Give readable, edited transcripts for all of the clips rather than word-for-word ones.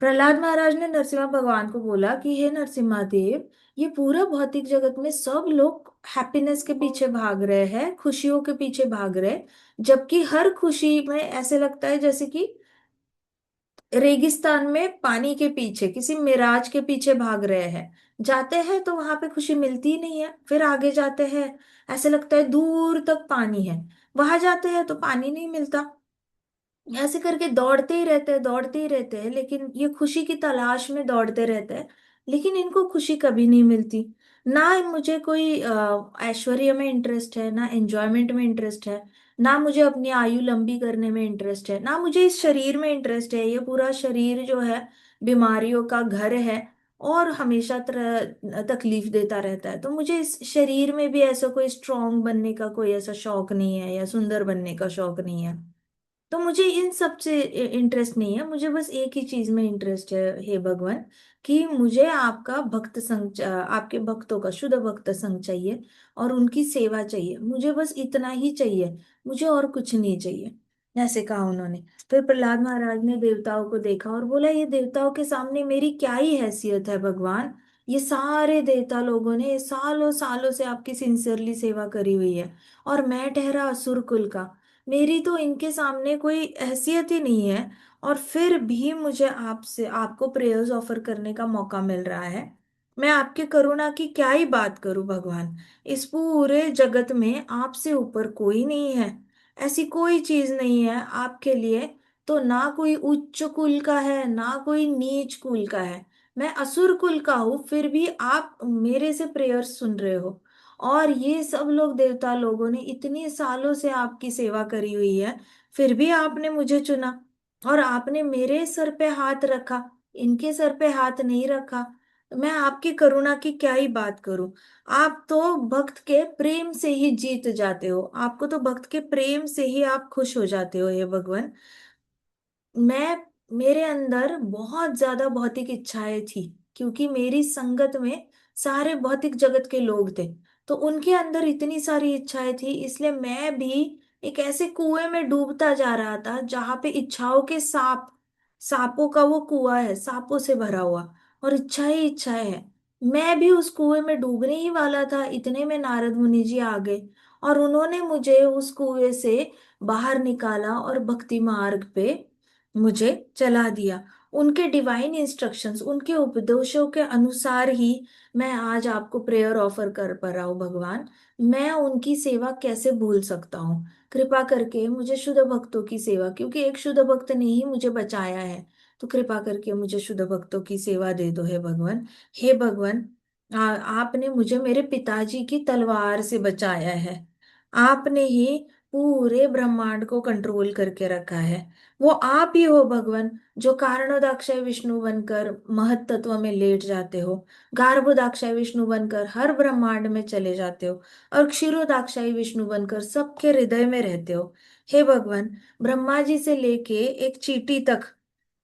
प्रहलाद महाराज ने नरसिम्हा भगवान को बोला कि हे नरसिम्हा देव, ये पूरा भौतिक जगत में सब लोग हैप्पीनेस के पीछे भाग रहे हैं, खुशियों के पीछे भाग रहे हैं, जबकि हर खुशी में ऐसे लगता है जैसे कि रेगिस्तान में पानी के पीछे, किसी मिराज के पीछे भाग रहे हैं। जाते हैं तो वहां पे खुशी मिलती ही नहीं है, फिर आगे जाते हैं, ऐसे लगता है दूर तक पानी है, वहां जाते हैं तो पानी नहीं मिलता। ऐसे करके दौड़ते ही रहते हैं, दौड़ते ही रहते हैं, लेकिन ये खुशी की तलाश में दौड़ते रहते हैं, लेकिन इनको खुशी कभी नहीं मिलती। ना मुझे कोई ऐश्वर्य में इंटरेस्ट है, ना एंजॉयमेंट में इंटरेस्ट है, ना मुझे अपनी आयु लंबी करने में इंटरेस्ट है, ना मुझे इस शरीर में इंटरेस्ट है। ये पूरा शरीर जो है बीमारियों का घर है और हमेशा तकलीफ देता रहता है। तो मुझे इस शरीर में भी ऐसा कोई स्ट्रांग बनने का कोई ऐसा शौक नहीं है, या सुंदर बनने का शौक नहीं है। तो मुझे इन सब से इंटरेस्ट नहीं है, मुझे बस एक ही चीज में इंटरेस्ट है, हे भगवान, कि मुझे आपका भक्त संग आपके भक्तों का शुद्ध भक्त संग चाहिए और उनकी सेवा चाहिए। मुझे बस इतना ही चाहिए, मुझे और कुछ नहीं चाहिए। ऐसे कहा उन्होंने। फिर प्रहलाद महाराज ने देवताओं को देखा और बोला, ये देवताओं के सामने मेरी क्या ही हैसियत है भगवान। ये सारे देवता लोगों ने सालों सालों से आपकी सिंसियरली सेवा करी हुई है, और मैं ठहरा असुर कुल का, मेरी तो इनके सामने कोई हैसियत ही नहीं है। और फिर भी मुझे आपसे आपको प्रेयर्स ऑफर करने का मौका मिल रहा है। मैं आपके करुणा की क्या ही बात करूं भगवान। इस पूरे जगत में आपसे ऊपर कोई नहीं है, ऐसी कोई चीज नहीं है आपके लिए। तो ना कोई उच्च कुल का है, ना कोई नीच कुल का है। मैं असुर कुल का हूं, फिर भी आप मेरे से प्रेयर्स सुन रहे हो। और ये सब लोग देवता लोगों ने इतने सालों से आपकी सेवा करी हुई है, फिर भी आपने मुझे चुना और आपने मेरे सर पे हाथ रखा, इनके सर पे हाथ नहीं रखा। मैं आपकी करुणा की क्या ही बात करूं। आप तो भक्त के प्रेम से ही जीत जाते हो, आपको तो भक्त के प्रेम से ही आप खुश हो जाते हो, ये भगवान। मैं मेरे अंदर बहुत ज्यादा भौतिक इच्छाएं थी, क्योंकि मेरी संगत में सारे भौतिक जगत के लोग थे। तो उनके अंदर इतनी सारी इच्छाएं थी, इसलिए मैं भी एक ऐसे कुएं में डूबता जा रहा था जहां पे इच्छाओं के सांपों का वो कुआं है, सांपों से भरा हुआ, और इच्छा ही इच्छाएं है। मैं भी उस कुएं में डूबने ही वाला था, इतने में नारद मुनि जी आ गए और उन्होंने मुझे उस कुएं से बाहर निकाला और भक्ति मार्ग पे मुझे चला दिया। उनके डिवाइन इंस्ट्रक्शंस, उनके उपदेशों के अनुसार ही मैं आज आपको प्रेयर ऑफर कर पा रहा हूँ भगवान। मैं उनकी सेवा कैसे भूल सकता हूँ। कृपा करके मुझे शुद्ध भक्तों की सेवा, क्योंकि एक शुद्ध भक्त ने ही मुझे बचाया है, तो कृपा करके मुझे शुद्ध भक्तों की सेवा दे दो, हे भगवान। हे भगवान, आपने मुझे मेरे पिताजी की तलवार से बचाया है। आपने ही पूरे ब्रह्मांड को कंट्रोल करके रखा है। वो आप ही हो भगवान, जो कारणोदाक्षय विष्णु बनकर महत तत्व में लेट जाते हो, गार्भोदाक्षय विष्णु बनकर हर ब्रह्मांड में चले जाते हो, और क्षीरोदाक्षय विष्णु बनकर सबके हृदय में रहते हो। हे भगवान, ब्रह्मा जी से लेके एक चींटी तक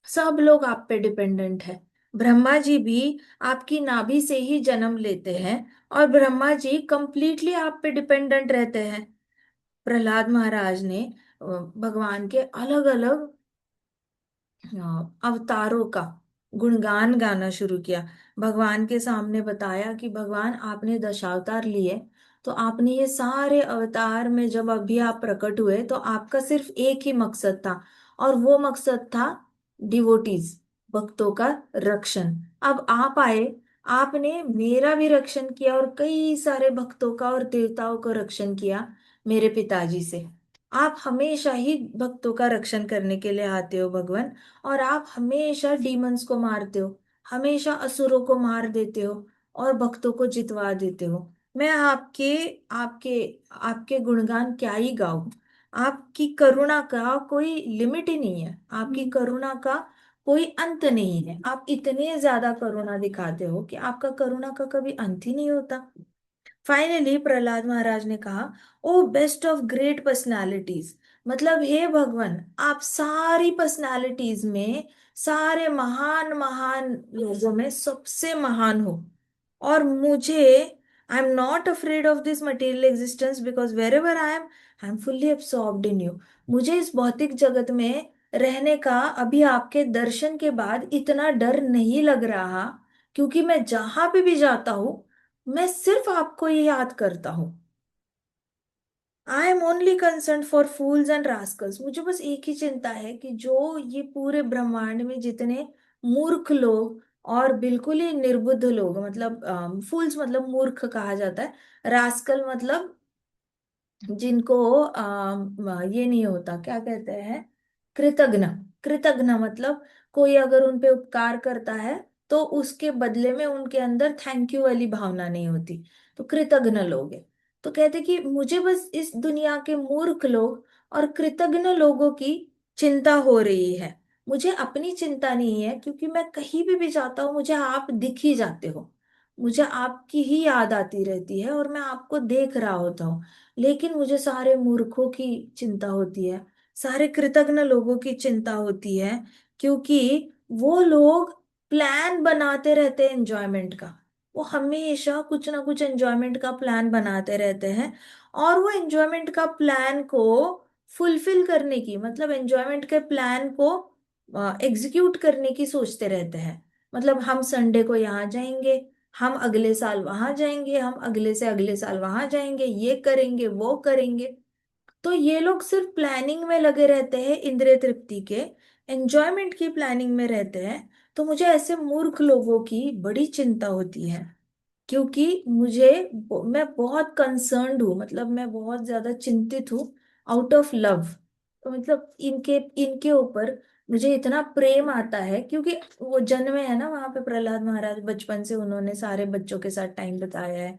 सब लोग आप पे डिपेंडेंट है। ब्रह्मा जी भी आपकी नाभि से ही जन्म लेते हैं, और ब्रह्मा जी कंप्लीटली आप पे डिपेंडेंट रहते हैं। प्रहलाद महाराज ने भगवान के अलग अलग अवतारों का गुणगान गाना शुरू किया। भगवान के सामने बताया कि भगवान आपने दशावतार लिए, तो आपने ये सारे अवतार में जब अभी आप प्रकट हुए तो आपका सिर्फ एक ही मकसद था, और वो मकसद था डिवोटीज, भक्तों का रक्षण। अब आप आए, आपने मेरा भी रक्षण किया और कई सारे भक्तों का और देवताओं का रक्षण किया मेरे पिताजी से। आप हमेशा ही भक्तों का रक्षण करने के लिए आते हो भगवान, और आप हमेशा डीमंस को मारते हो, हमेशा असुरों को मार देते हो और भक्तों को जितवा देते हो। मैं आपके आपके आपके गुणगान क्या ही गाऊं। आपकी करुणा का कोई लिमिट ही नहीं है, आपकी करुणा का कोई अंत नहीं है। आप इतने ज्यादा करुणा दिखाते हो कि आपका करुणा का कभी अंत ही नहीं होता। फाइनली प्रहलाद महाराज ने कहा, ओ बेस्ट ऑफ ग्रेट पर्सनालिटीज, मतलब हे भगवान, आप सारी पर्सनालिटीज में, सारे महान महान लोगों में सबसे महान हो। और मुझे, I am not afraid of this material existence, because wherever I am fully absorbed in you. मुझे इस भौतिक जगत में रहने का अभी आपके दर्शन के बाद इतना डर नहीं लग रहा, क्योंकि मैं जहां पे भी जाता हूं मैं सिर्फ आपको ये याद करता हूं। I am only concern for fools and Rascals. मुझे बस एक ही चिंता है कि जो ये पूरे ब्रह्मांड में जितने मूर्ख लोग और बिल्कुल ही निर्बुद्ध लोग, मतलब फूल्स मतलब मूर्ख कहा जाता है, रास्कल मतलब जिनको ये नहीं होता, क्या कहते हैं, कृतघ्न। कृतघ्न मतलब कोई अगर उन पे उपकार करता है तो उसके बदले में उनके अंदर थैंक यू वाली भावना नहीं होती, तो कृतघ्न लोग हैं। तो कहते कि मुझे बस इस दुनिया के मूर्ख लोग और कृतघ्न लोगों की चिंता हो रही है। मुझे अपनी चिंता नहीं है, क्योंकि मैं कहीं भी जाता हूँ मुझे आप दिख ही जाते हो। मुझे आपकी ही याद आती रहती है और मैं आपको देख रहा होता हूँ। लेकिन मुझे सारे मूर्खों की चिंता होती है, सारे कृतघ्न लोगों की चिंता होती है, क्योंकि वो लोग प्लान बनाते रहते हैं एंजॉयमेंट का। वो हमेशा कुछ ना कुछ एंजॉयमेंट का प्लान बनाते रहते हैं, और वो एंजॉयमेंट का प्लान को फुलफिल करने की, मतलब एंजॉयमेंट के प्लान को एग्जीक्यूट करने की सोचते रहते हैं। मतलब हम संडे को यहाँ जाएंगे, हम अगले साल वहां जाएंगे, हम अगले से अगले साल वहां जाएंगे, ये करेंगे वो करेंगे। तो ये लोग सिर्फ प्लानिंग में लगे रहते हैं, इंद्रिय तृप्ति के, एंजॉयमेंट की प्लानिंग में रहते हैं। तो मुझे ऐसे मूर्ख लोगों की बड़ी चिंता होती है, क्योंकि मैं बहुत कंसर्न्ड हूँ, मतलब मैं बहुत ज्यादा चिंतित हूँ आउट ऑफ लव। तो मतलब इनके इनके ऊपर मुझे इतना प्रेम आता है, क्योंकि वो जन्मे है ना वहां पे प्रहलाद महाराज, बचपन से उन्होंने सारे बच्चों के साथ टाइम बिताया है,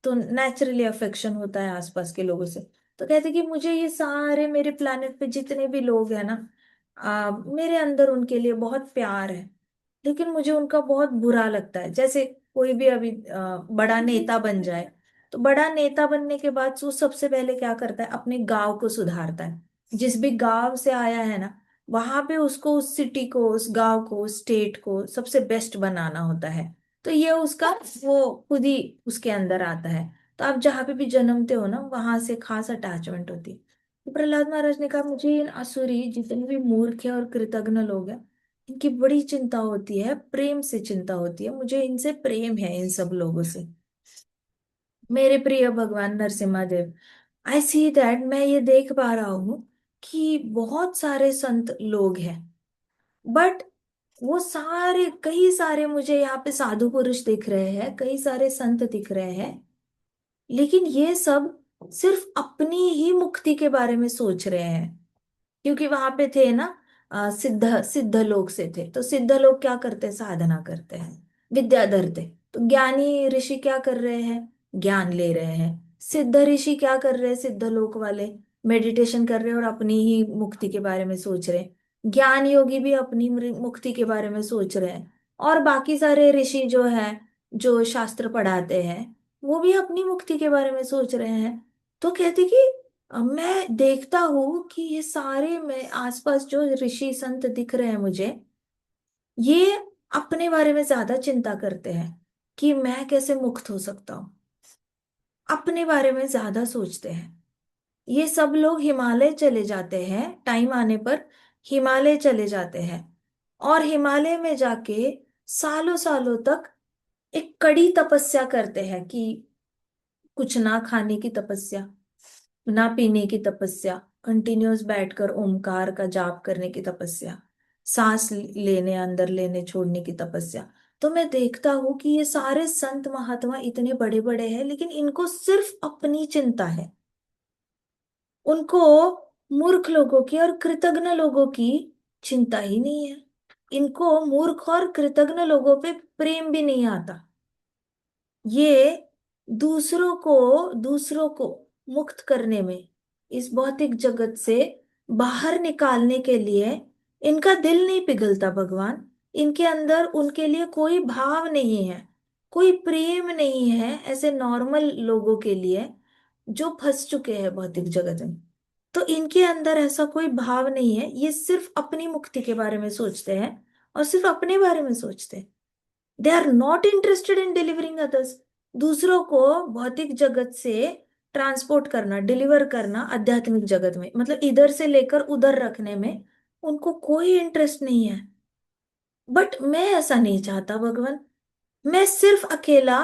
तो नेचुरली अफेक्शन होता है आसपास के लोगों से। तो कहते कि मुझे ये सारे मेरे प्लानिट पे जितने भी लोग हैं ना, मेरे अंदर उनके लिए बहुत प्यार है। लेकिन मुझे उनका बहुत बुरा लगता है। जैसे कोई भी अभी बड़ा नेता बन जाए, तो बड़ा नेता बनने के बाद वो सबसे पहले क्या करता है, अपने गांव को सुधारता है। जिस भी गांव से आया है ना, वहां पे उसको उस सिटी को, उस गांव को, उस स्टेट को सबसे बेस्ट बनाना होता है। तो ये उसका, वो खुद ही उसके अंदर आता है। तो आप जहाँ पे भी जन्मते हो ना, वहां से खास अटैचमेंट होती है। तो प्रहलाद महाराज ने कहा मुझे इन असुरी जितने भी मूर्ख है और कृतघ्न लोग हैं, इनकी बड़ी चिंता होती है, प्रेम से चिंता होती है, मुझे इनसे प्रेम है, इन सब लोगों से। मेरे प्रिय भगवान नरसिम्हा देव, आई सी दैट, मैं ये देख पा रहा हूँ कि बहुत सारे संत लोग हैं, बट वो सारे, कई सारे मुझे यहाँ पे साधु पुरुष दिख रहे हैं, कई सारे संत दिख रहे हैं, लेकिन ये सब सिर्फ अपनी ही मुक्ति के बारे में सोच रहे हैं। क्योंकि वहां पे थे ना, सिद्ध सिद्ध लोग से थे, तो सिद्ध लोग क्या करते हैं, साधना करते हैं, विद्या धरते। तो ज्ञानी ऋषि क्या कर रहे हैं, ज्ञान ले रहे हैं। सिद्ध ऋषि क्या कर रहे हैं, सिद्ध लोक वाले मेडिटेशन कर रहे हैं और अपनी ही मुक्ति के बारे में सोच रहे हैं। ज्ञान योगी भी अपनी मुक्ति के बारे में सोच रहे हैं। और बाकी सारे ऋषि जो हैं, जो शास्त्र पढ़ाते हैं, वो भी अपनी मुक्ति के बारे में सोच रहे हैं। तो कहते कि मैं देखता हूँ कि ये सारे, मैं आसपास जो ऋषि संत दिख रहे हैं मुझे, ये अपने बारे में ज्यादा चिंता करते हैं कि मैं कैसे मुक्त हो सकता हूँ, अपने बारे में ज्यादा सोचते हैं। ये सब लोग हिमालय चले जाते हैं, टाइम आने पर हिमालय चले जाते हैं, और हिमालय में जाके सालों सालों तक एक कड़ी तपस्या करते हैं, कि कुछ ना खाने की तपस्या, ना पीने की तपस्या, कंटिन्यूअस बैठकर ओमकार का जाप करने की तपस्या, सांस लेने अंदर लेने छोड़ने की तपस्या। तो मैं देखता हूँ कि ये सारे संत महात्मा इतने बड़े बड़े हैं, लेकिन इनको सिर्फ अपनी चिंता है। उनको मूर्ख लोगों की और कृतघ्न लोगों की चिंता ही नहीं है। इनको मूर्ख और कृतघ्न लोगों पे प्रेम भी नहीं आता। ये दूसरों को मुक्त करने में, इस भौतिक जगत से बाहर निकालने के लिए इनका दिल नहीं पिघलता भगवान। इनके अंदर उनके लिए कोई भाव नहीं है, कोई प्रेम नहीं है, ऐसे नॉर्मल लोगों के लिए जो फंस चुके हैं भौतिक जगत में। तो इनके अंदर ऐसा कोई भाव नहीं है, ये सिर्फ अपनी मुक्ति के बारे में सोचते हैं और सिर्फ अपने बारे में सोचते हैं। They are not interested in delivering others. दूसरों को भौतिक जगत से ट्रांसपोर्ट करना, डिलीवर करना आध्यात्मिक जगत में, मतलब इधर से लेकर उधर रखने में उनको कोई इंटरेस्ट नहीं है। बट मैं ऐसा नहीं चाहता भगवान। मैं सिर्फ अकेला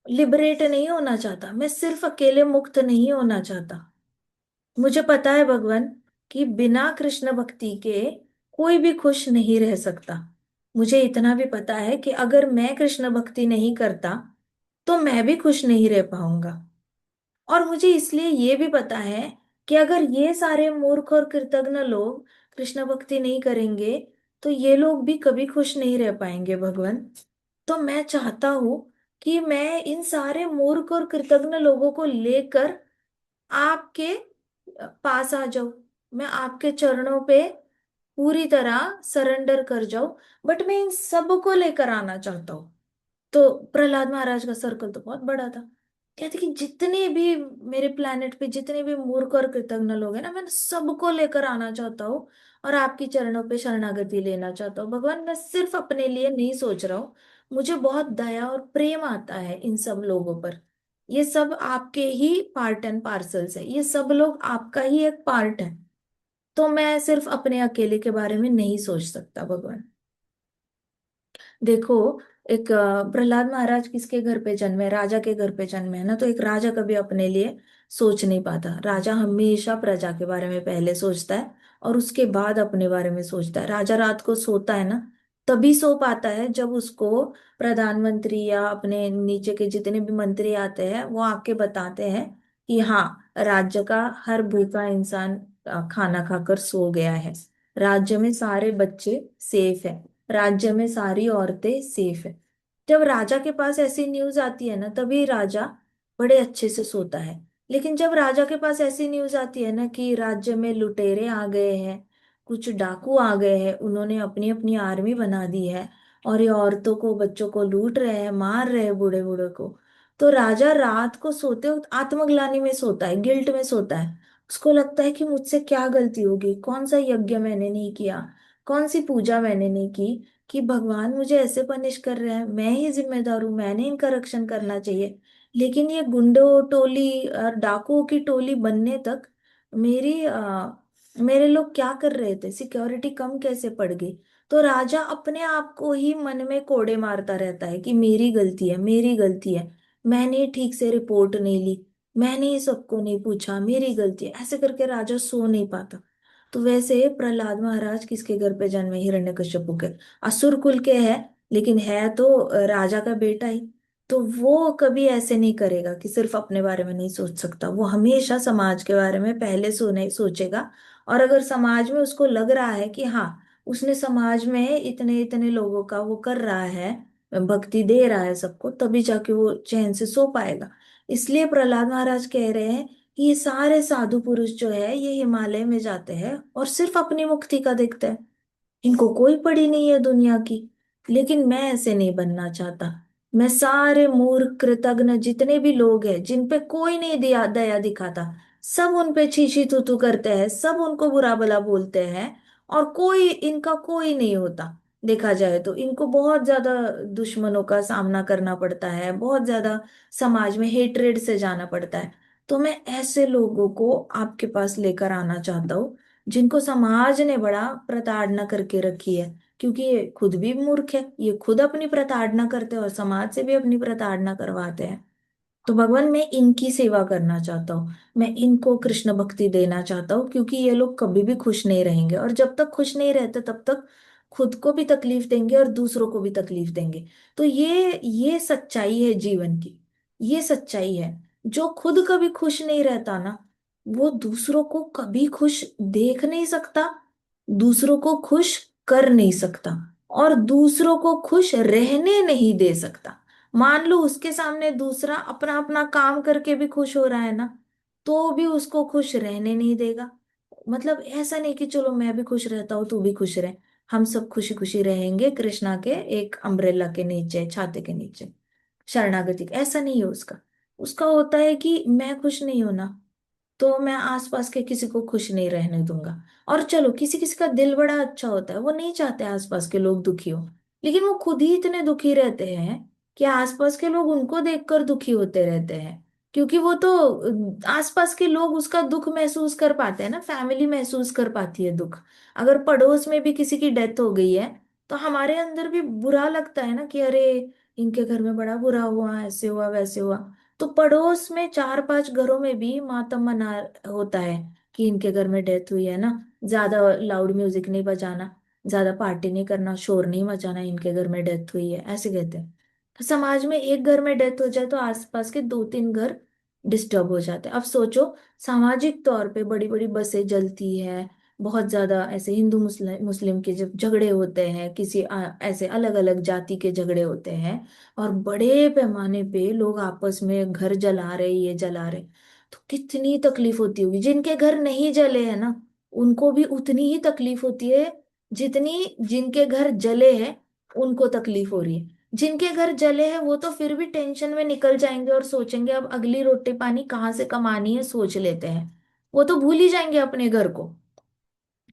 लिबरेट नहीं होना चाहता, मैं सिर्फ अकेले मुक्त नहीं होना चाहता। मुझे पता है भगवान कि बिना कृष्ण भक्ति के कोई भी खुश नहीं रह सकता। मुझे इतना भी पता है कि अगर मैं कृष्ण भक्ति नहीं करता तो मैं भी खुश नहीं रह पाऊंगा। और मुझे इसलिए ये भी पता है कि अगर ये सारे मूर्ख और कृतघ्न लोग कृष्ण भक्ति नहीं करेंगे तो ये लोग भी कभी खुश नहीं रह पाएंगे भगवान। तो मैं चाहता हूं कि मैं इन सारे मूर्ख और कृतघ्न लोगों को लेकर आपके पास आ जाऊं। मैं आपके चरणों पे पूरी तरह सरेंडर कर जाऊं। बट मैं इन सबको लेकर आना चाहता हूँ। तो प्रहलाद महाराज का सर्कल तो बहुत बड़ा था। कहते कि जितने भी मेरे प्लेनेट पे जितने भी मूर्ख और कृतज्ञ लोग हैं ना, मैं सबको लेकर आना चाहता हूँ और आपकी चरणों पे शरणागति लेना चाहता हूँ भगवान। मैं सिर्फ अपने लिए नहीं सोच रहा हूँ। मुझे बहुत दया और प्रेम आता है इन सब लोगों पर। ये सब आपके ही पार्ट एंड पार्सल्स है, ये सब लोग आपका ही एक पार्ट है। तो मैं सिर्फ अपने अकेले के बारे में नहीं सोच सकता भगवान। देखो, एक प्रहलाद महाराज किसके घर पे जन्मे, राजा के घर पे जन्मे है ना। तो एक राजा कभी अपने लिए सोच नहीं पाता। राजा हमेशा प्रजा के बारे में पहले सोचता है और उसके बाद अपने बारे में सोचता है। राजा रात को सोता है ना, तभी सो पाता है जब उसको प्रधानमंत्री या अपने नीचे के जितने भी मंत्री आते हैं वो आके बताते हैं कि हाँ, राज्य का हर भूखा इंसान खाना खाकर सो गया है, राज्य में सारे बच्चे सेफ है, राज्य में सारी औरतें सेफ है। जब राजा के पास ऐसी न्यूज आती है ना, तभी राजा बड़े अच्छे से सोता है। लेकिन जब राजा के पास ऐसी न्यूज आती है ना कि राज्य में लुटेरे आ गए हैं, कुछ डाकू आ गए हैं, उन्होंने अपनी अपनी आर्मी बना दी है और ये औरतों को बच्चों को लूट रहे हैं, मार रहे हैं बूढ़े बूढ़े को, तो राजा रात को सोते वक्त आत्मग्लानि में सोता है, गिल्ट में सोता है। उसको लगता है कि मुझसे क्या गलती होगी, कौन सा यज्ञ मैंने नहीं किया, कौन सी पूजा मैंने नहीं की कि भगवान मुझे ऐसे पनिश कर रहे हैं। मैं ही जिम्मेदार हूँ, मैंने इनका रक्षण करना चाहिए। लेकिन ये गुंडों टोली और डाकुओं की टोली बनने तक मेरे लोग क्या कर रहे थे, सिक्योरिटी कम कैसे पड़ गई। तो राजा अपने आप को ही मन में कोड़े मारता रहता है कि मेरी गलती है, मेरी गलती है, मैंने ठीक से रिपोर्ट नहीं ली, मैंने ही सबको नहीं पूछा, मेरी गलती है। ऐसे करके राजा सो नहीं पाता। तो वैसे प्रहलाद महाराज किसके घर पे जन्मे, हिरण्यकश्यपु के। असुर कुल के है, लेकिन है तो राजा का बेटा ही। तो वो कभी ऐसे नहीं करेगा कि सिर्फ अपने बारे में नहीं सोच सकता, वो हमेशा समाज के बारे में पहले सोने सोचेगा। और अगर समाज में उसको लग रहा है कि हाँ, उसने समाज में इतने इतने लोगों का वो कर रहा है, भक्ति दे रहा है सबको, तभी जाके वो चैन से सो पाएगा। इसलिए प्रहलाद महाराज कह रहे हैं कि ये सारे साधु पुरुष जो है ये हिमालय में जाते हैं और सिर्फ अपनी मुक्ति का देखते हैं, इनको कोई पड़ी नहीं है दुनिया की। लेकिन मैं ऐसे नहीं बनना चाहता। मैं सारे मूर्ख कृतघ्न जितने भी लोग हैं जिन पे कोई नहीं दिया दया दिखाता, सब उन पे छीछी तूतू करते हैं, सब उनको बुरा भला बोलते हैं और कोई इनका कोई नहीं होता। देखा जाए तो इनको बहुत ज्यादा दुश्मनों का सामना करना पड़ता है, बहुत ज्यादा समाज में हेट्रेड से जाना पड़ता है। तो मैं ऐसे लोगों को आपके पास लेकर आना चाहता हूँ जिनको समाज ने बड़ा प्रताड़ना करके रखी है, क्योंकि ये खुद भी मूर्ख है, ये खुद अपनी प्रताड़ना करते हैं और समाज से भी अपनी प्रताड़ना करवाते हैं। तो भगवान, मैं इनकी सेवा करना चाहता हूँ, मैं इनको कृष्ण भक्ति देना चाहता हूँ, क्योंकि ये लोग कभी भी खुश नहीं रहेंगे और जब तक खुश नहीं रहते तब तक खुद को भी तकलीफ देंगे और दूसरों को भी तकलीफ देंगे। तो ये सच्चाई है जीवन की, ये सच्चाई है। जो खुद कभी खुश नहीं रहता ना, वो दूसरों को कभी खुश देख नहीं सकता, दूसरों को खुश कर नहीं सकता और दूसरों को खुश रहने नहीं दे सकता। मान लो उसके सामने दूसरा अपना अपना काम करके भी खुश हो रहा है ना, तो भी उसको खुश रहने नहीं देगा। मतलब ऐसा नहीं कि चलो मैं भी खुश रहता हूँ तू भी खुश रहे, हम सब खुशी खुशी रहेंगे कृष्णा के एक अम्ब्रेला के नीचे, छाते के नीचे, शरणागति ऐसा नहीं है उसका। उसका होता है कि मैं खुश नहीं हूं ना, तो मैं आसपास के किसी को खुश नहीं रहने दूंगा। और चलो किसी किसी का दिल बड़ा अच्छा होता है, वो नहीं चाहते आसपास के लोग दुखी हो, लेकिन वो खुद ही इतने दुखी रहते हैं कि आसपास के लोग उनको देखकर दुखी होते रहते हैं। क्योंकि वो तो आसपास के लोग उसका दुख महसूस कर पाते हैं ना, फैमिली महसूस कर पाती है दुख। अगर पड़ोस में भी किसी की डेथ हो गई है तो हमारे अंदर भी बुरा लगता है ना कि अरे इनके घर में बड़ा बुरा हुआ, ऐसे हुआ वैसे हुआ। तो पड़ोस में चार पांच घरों में भी मातम मना होता है कि इनके घर में डेथ हुई है ना, ज्यादा लाउड म्यूजिक नहीं बजाना, ज्यादा पार्टी नहीं करना, शोर नहीं मचाना, इनके घर में डेथ हुई है, ऐसे कहते हैं। समाज में एक घर में डेथ हो जाए तो आसपास के दो तीन घर डिस्टर्ब हो जाते हैं। अब सोचो, सामाजिक तौर पे बड़ी बड़ी बसें जलती है, बहुत ज्यादा ऐसे हिंदू मुस्लिम मुस्लिम के जब झगड़े होते हैं, किसी ऐसे अलग अलग जाति के झगड़े होते हैं, और बड़े पैमाने पे लोग आपस में घर जला रहे, ये जला रहे, तो कितनी तकलीफ होती होगी। जिनके घर नहीं जले हैं ना, उनको भी उतनी ही तकलीफ होती है जितनी जिनके घर जले हैं उनको तकलीफ हो रही है। जिनके घर जले हैं वो तो फिर भी टेंशन में निकल जाएंगे और सोचेंगे अब अगली रोटी पानी कहाँ से कमानी है, सोच लेते हैं। वो तो भूल ही जाएंगे अपने घर को,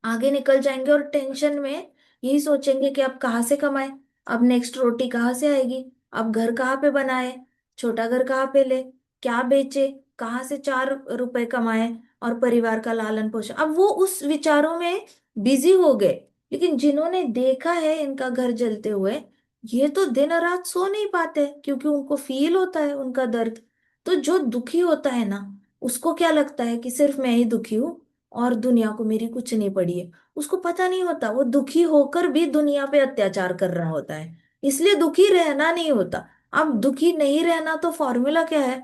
आगे निकल जाएंगे और टेंशन में यही सोचेंगे कि अब कहाँ से कमाए, अब नेक्स्ट रोटी कहाँ से आएगी, अब घर कहाँ पे बनाए, छोटा घर कहाँ पे ले, क्या बेचे, कहाँ से चार रुपए कमाए और परिवार का लालन पोषण। अब वो उस विचारों में बिजी हो गए। लेकिन जिन्होंने देखा है इनका घर जलते हुए, ये तो दिन रात सो नहीं पाते क्योंकि उनको फील होता है उनका दर्द। तो जो दुखी होता है ना, उसको क्या लगता है कि सिर्फ मैं ही दुखी हूँ और दुनिया को मेरी कुछ नहीं पड़ी है। उसको पता नहीं होता वो दुखी होकर भी दुनिया पे अत्याचार कर रहा होता है, इसलिए दुखी रहना नहीं होता। अब दुखी नहीं रहना तो फॉर्मूला क्या है?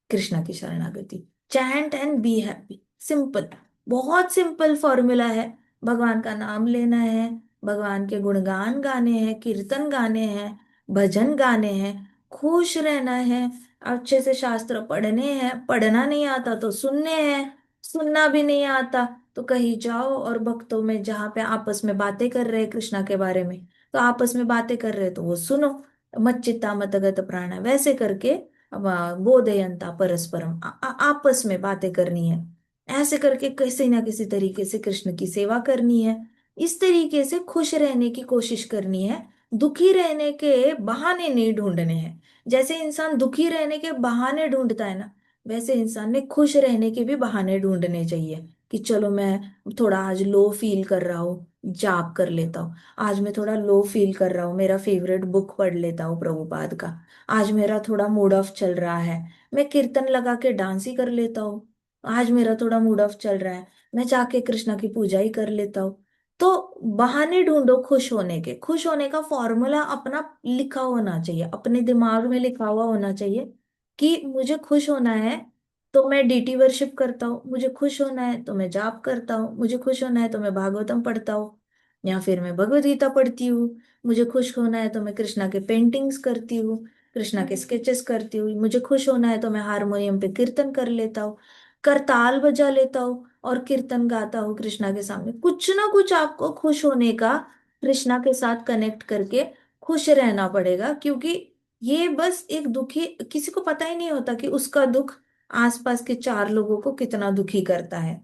कृष्णा की शरणागति, chant and be happy, simple, बहुत सिंपल फॉर्मूला है। भगवान का नाम लेना है, भगवान के गुणगान गाने हैं, कीर्तन गाने हैं, भजन गाने हैं, खुश रहना है, अच्छे से शास्त्र पढ़ने हैं, पढ़ना नहीं आता तो सुनने हैं, सुनना भी नहीं आता तो कहीं जाओ और भक्तों में जहाँ पे आपस में बातें कर रहे हैं कृष्णा के बारे में, तो आपस में बातें कर रहे हैं तो वो सुनो। मच्चित्ता मतगत प्राण, वैसे करके बोधयंता परस्परम, आपस में बातें करनी है। ऐसे करके किसी ना किसी तरीके से कृष्ण की सेवा करनी है। इस तरीके से खुश रहने की कोशिश करनी है, दुखी रहने के बहाने नहीं ढूंढने हैं। जैसे इंसान दुखी रहने के बहाने ढूंढता है ना, वैसे इंसान ने खुश रहने के भी बहाने ढूंढने चाहिए कि चलो मैं थोड़ा आज लो फील कर रहा हूँ, जाप कर लेता हूँ। आज मैं थोड़ा लो फील कर रहा हूँ, मेरा फेवरेट बुक पढ़ लेता हूँ प्रभुपाद का। आज मेरा थोड़ा मूड ऑफ चल रहा है, मैं कीर्तन लगा के डांस ही कर लेता हूँ। आज मेरा थोड़ा मूड ऑफ चल रहा है, मैं जाके कृष्णा की पूजा ही कर लेता हूँ। तो बहाने ढूंढो खुश होने के, खुश होने का फॉर्मूला अपना लिखा होना चाहिए, अपने दिमाग में लिखा हुआ होना चाहिए कि मुझे खुश होना है तो मैं डीटी वर्शिप करता हूँ, मुझे खुश होना है तो मैं जाप करता हूँ, मुझे खुश होना है तो मैं भागवतम पढ़ता हूँ या फिर मैं भगवत गीता पढ़ती हूँ, मुझे खुश होना है तो मैं कृष्णा के पेंटिंग्स करती हूँ, कृष्णा के स्केचेस करती हूँ, मुझे खुश होना है तो मैं हारमोनियम पे कीर्तन कर लेता हूँ, करताल बजा लेता हूँ और कीर्तन गाता हूँ कृष्णा के सामने। कुछ ना कुछ आपको खुश होने का कृष्णा के साथ कनेक्ट करके खुश रहना पड़ेगा, क्योंकि ये बस एक दुखी, किसी को पता ही नहीं होता कि उसका दुख आसपास के चार लोगों को कितना दुखी करता है।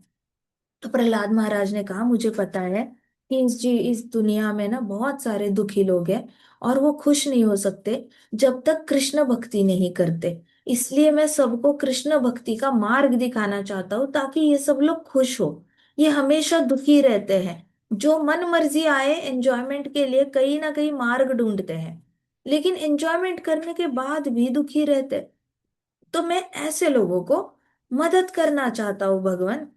तो प्रहलाद महाराज ने कहा मुझे पता है कि इस दुनिया में ना बहुत सारे दुखी लोग हैं और वो खुश नहीं हो सकते जब तक कृष्ण भक्ति नहीं करते। इसलिए मैं सबको कृष्ण भक्ति का मार्ग दिखाना चाहता हूँ ताकि ये सब लोग खुश हो। ये हमेशा दुखी रहते हैं, जो मन मर्जी आए एंजॉयमेंट के लिए कहीं ना कहीं मार्ग ढूंढते हैं, लेकिन एंजॉयमेंट करने के बाद भी दुखी रहते। तो मैं ऐसे लोगों को मदद करना चाहता हूँ भगवान,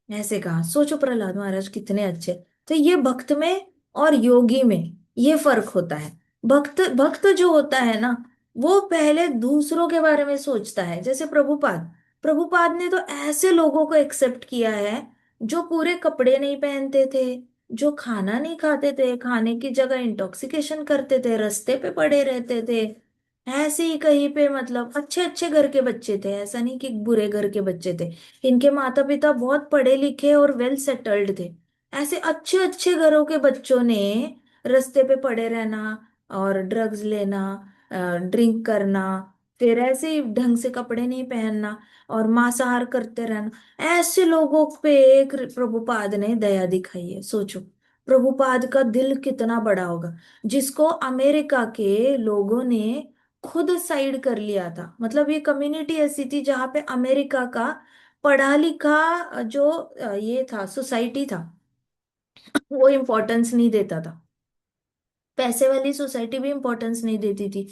ऐसे कहा। सोचो प्रहलाद महाराज कितने अच्छे। तो ये भक्त में और योगी में ये फर्क होता है। भक्त भक्त जो होता है ना, वो पहले दूसरों के बारे में सोचता है। जैसे प्रभुपाद, प्रभुपाद ने तो ऐसे लोगों को एक्सेप्ट किया है जो पूरे कपड़े नहीं पहनते थे, जो खाना नहीं खाते थे, खाने की जगह इंटॉक्सिकेशन करते थे, रास्ते पे पड़े रहते थे, ऐसे ही कहीं पे, मतलब अच्छे अच्छे घर के बच्चे थे, ऐसा नहीं कि बुरे घर के बच्चे थे। इनके माता पिता बहुत पढ़े लिखे और वेल सेटल्ड थे। ऐसे अच्छे अच्छे घरों के बच्चों ने रास्ते पे पड़े रहना और ड्रग्स लेना, ड्रिंक करना, फिर ऐसे ही ढंग से कपड़े नहीं पहनना और मांसाहार करते रहना, ऐसे लोगों पे एक प्रभुपाद ने दया दिखाई है। सोचो प्रभुपाद का दिल कितना बड़ा होगा, जिसको अमेरिका के लोगों ने खुद साइड कर लिया था। मतलब ये कम्युनिटी ऐसी थी जहां पे अमेरिका का पढ़ा लिखा जो ये था, सोसाइटी था, वो इम्पोर्टेंस नहीं देता था। पैसे वाली सोसाइटी भी इम्पोर्टेंस नहीं देती थी,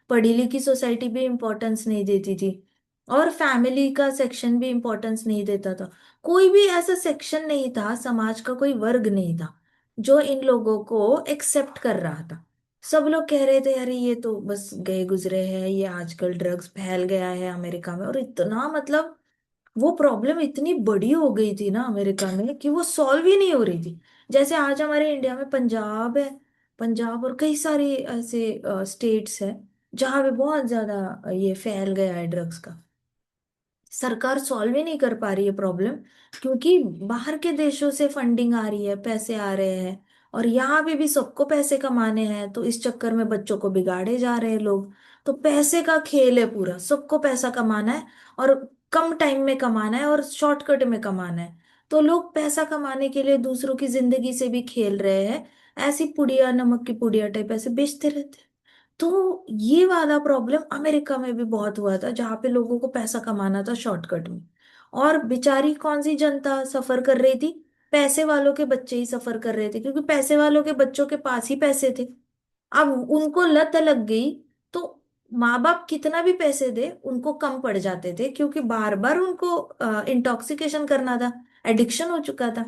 पढ़ी लिखी सोसाइटी भी इम्पोर्टेंस नहीं देती थी, और फैमिली का सेक्शन भी इम्पोर्टेंस नहीं देता था। कोई भी ऐसा सेक्शन नहीं था, समाज का कोई वर्ग नहीं था जो इन लोगों को एक्सेप्ट कर रहा था। सब लोग कह रहे थे अरे ये तो बस गए गुजरे हैं, ये आजकल ड्रग्स फैल गया है अमेरिका में, और इतना मतलब वो प्रॉब्लम इतनी बड़ी हो गई थी ना अमेरिका में कि वो सॉल्व ही नहीं हो रही थी। जैसे आज हमारे इंडिया में पंजाब है, पंजाब और कई सारे ऐसे स्टेट्स हैं जहाँ पे बहुत ज्यादा ये फैल गया है ड्रग्स का। सरकार सॉल्व ही नहीं कर पा रही है प्रॉब्लम, क्योंकि बाहर के देशों से फंडिंग आ रही है, पैसे आ रहे हैं, और यहाँ पे भी सबको पैसे कमाने हैं, तो इस चक्कर में बच्चों को बिगाड़े जा रहे हैं लोग। तो पैसे का खेल है पूरा, सबको पैसा कमाना है, और कम टाइम में कमाना है, और शॉर्टकट में कमाना है। तो लोग पैसा कमाने के लिए दूसरों की जिंदगी से भी खेल रहे हैं, ऐसी पुड़िया, नमक की पुड़िया टाइप ऐसे बेचते रहते हैं। तो ये वाला प्रॉब्लम अमेरिका में भी बहुत हुआ था, जहां पे लोगों को पैसा कमाना था शॉर्टकट में। और बेचारी कौन सी जनता सफर कर रही थी? पैसे वालों के बच्चे ही सफर कर रहे थे, क्योंकि पैसे वालों के बच्चों के पास ही पैसे थे। अब उनको लत लग गई, तो माँ बाप कितना भी पैसे दे उनको कम पड़ जाते थे, क्योंकि बार बार उनको इंटॉक्सिकेशन करना था, एडिक्शन हो चुका था।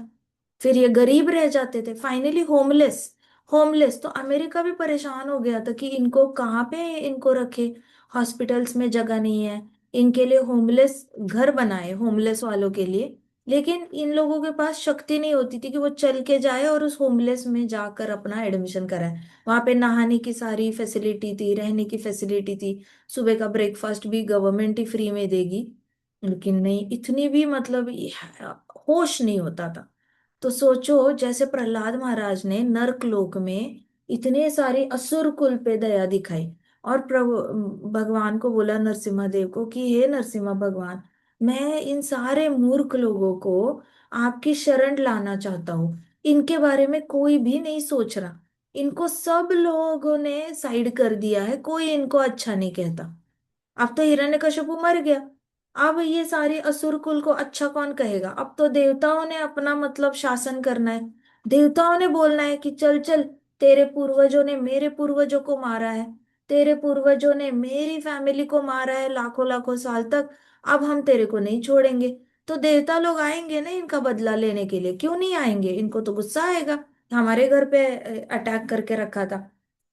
फिर ये गरीब रह जाते थे, फाइनली होमलेस। होमलेस तो अमेरिका भी परेशान हो गया था कि इनको कहाँ पे इनको रखे, हॉस्पिटल्स में जगह नहीं है, इनके लिए होमलेस घर बनाए होमलेस वालों के लिए। लेकिन इन लोगों के पास शक्ति नहीं होती थी कि वो चल के जाए और उस होमलेस में जाकर अपना एडमिशन कराए। वहां पे नहाने की सारी फैसिलिटी थी, रहने की फैसिलिटी थी, सुबह का ब्रेकफास्ट भी गवर्नमेंट ही फ्री में देगी। लेकिन नहीं, इतनी भी मतलब होश नहीं होता था। तो सोचो, जैसे प्रहलाद महाराज ने नर्क लोक में इतने सारे असुर कुल पे दया दिखाई, और प्रभु भगवान को बोला, नरसिम्हा देव को, कि हे नरसिम्हा भगवान, मैं इन सारे मूर्ख लोगों को आपकी शरण लाना चाहता हूँ। इनके बारे में कोई भी नहीं सोच रहा, इनको सब लोगों ने साइड कर दिया है, कोई इनको अच्छा नहीं कहता। अब तो हिरण्यकशिपु मर गया, अब ये सारे असुर कुल को अच्छा कौन कहेगा? अब तो देवताओं ने अपना मतलब शासन करना है। देवताओं ने बोलना है कि चल चल, तेरे पूर्वजों ने मेरे पूर्वजों को मारा है, तेरे पूर्वजों ने मेरी फैमिली को मारा है लाखों लाखों साल तक, अब हम तेरे को नहीं छोड़ेंगे। तो देवता लोग आएंगे ना इनका बदला लेने के लिए, क्यों नहीं आएंगे? इनको तो गुस्सा आएगा, हमारे घर पे अटैक करके रखा था।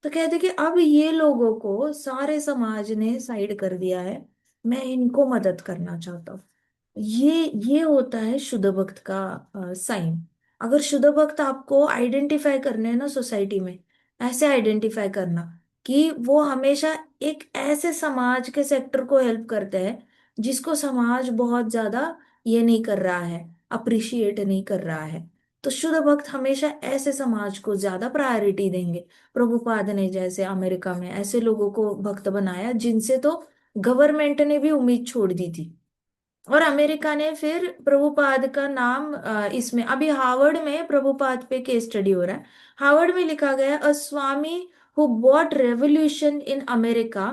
तो कहते कि अब ये लोगों को सारे समाज ने साइड कर दिया है, मैं इनको मदद करना चाहता हूँ। ये होता है शुद्ध भक्त का साइन। अगर शुद्ध भक्त आपको आइडेंटिफाई करने हैं ना सोसाइटी में, ऐसे आइडेंटिफाई करना कि वो हमेशा एक ऐसे समाज के सेक्टर को हेल्प करते हैं जिसको समाज बहुत ज्यादा ये नहीं कर रहा है, अप्रिशिएट नहीं कर रहा है। तो शुद्ध भक्त हमेशा ऐसे समाज को ज्यादा प्रायोरिटी देंगे। प्रभुपाद ने जैसे अमेरिका में ऐसे लोगों को भक्त बनाया जिनसे तो गवर्नमेंट ने भी उम्मीद छोड़ दी थी। और अमेरिका ने फिर प्रभुपाद का नाम इसमें अभी हार्वर्ड में प्रभुपाद पे केस स्टडी हो रहा है। हार्वर्ड में लिखा गया, a swami who bought revolution in America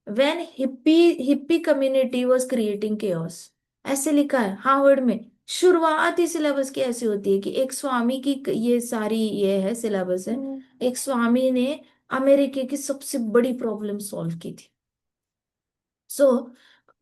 when hippie community was creating chaos. ऐसे लिखा है हार्वर्ड में। शुरुआत ही सिलेबस की ऐसी होती है कि एक स्वामी की, ये सारी ये है सिलेबस है, एक स्वामी ने अमेरिका की सबसे बड़ी प्रॉब्लम सॉल्व की थी। सो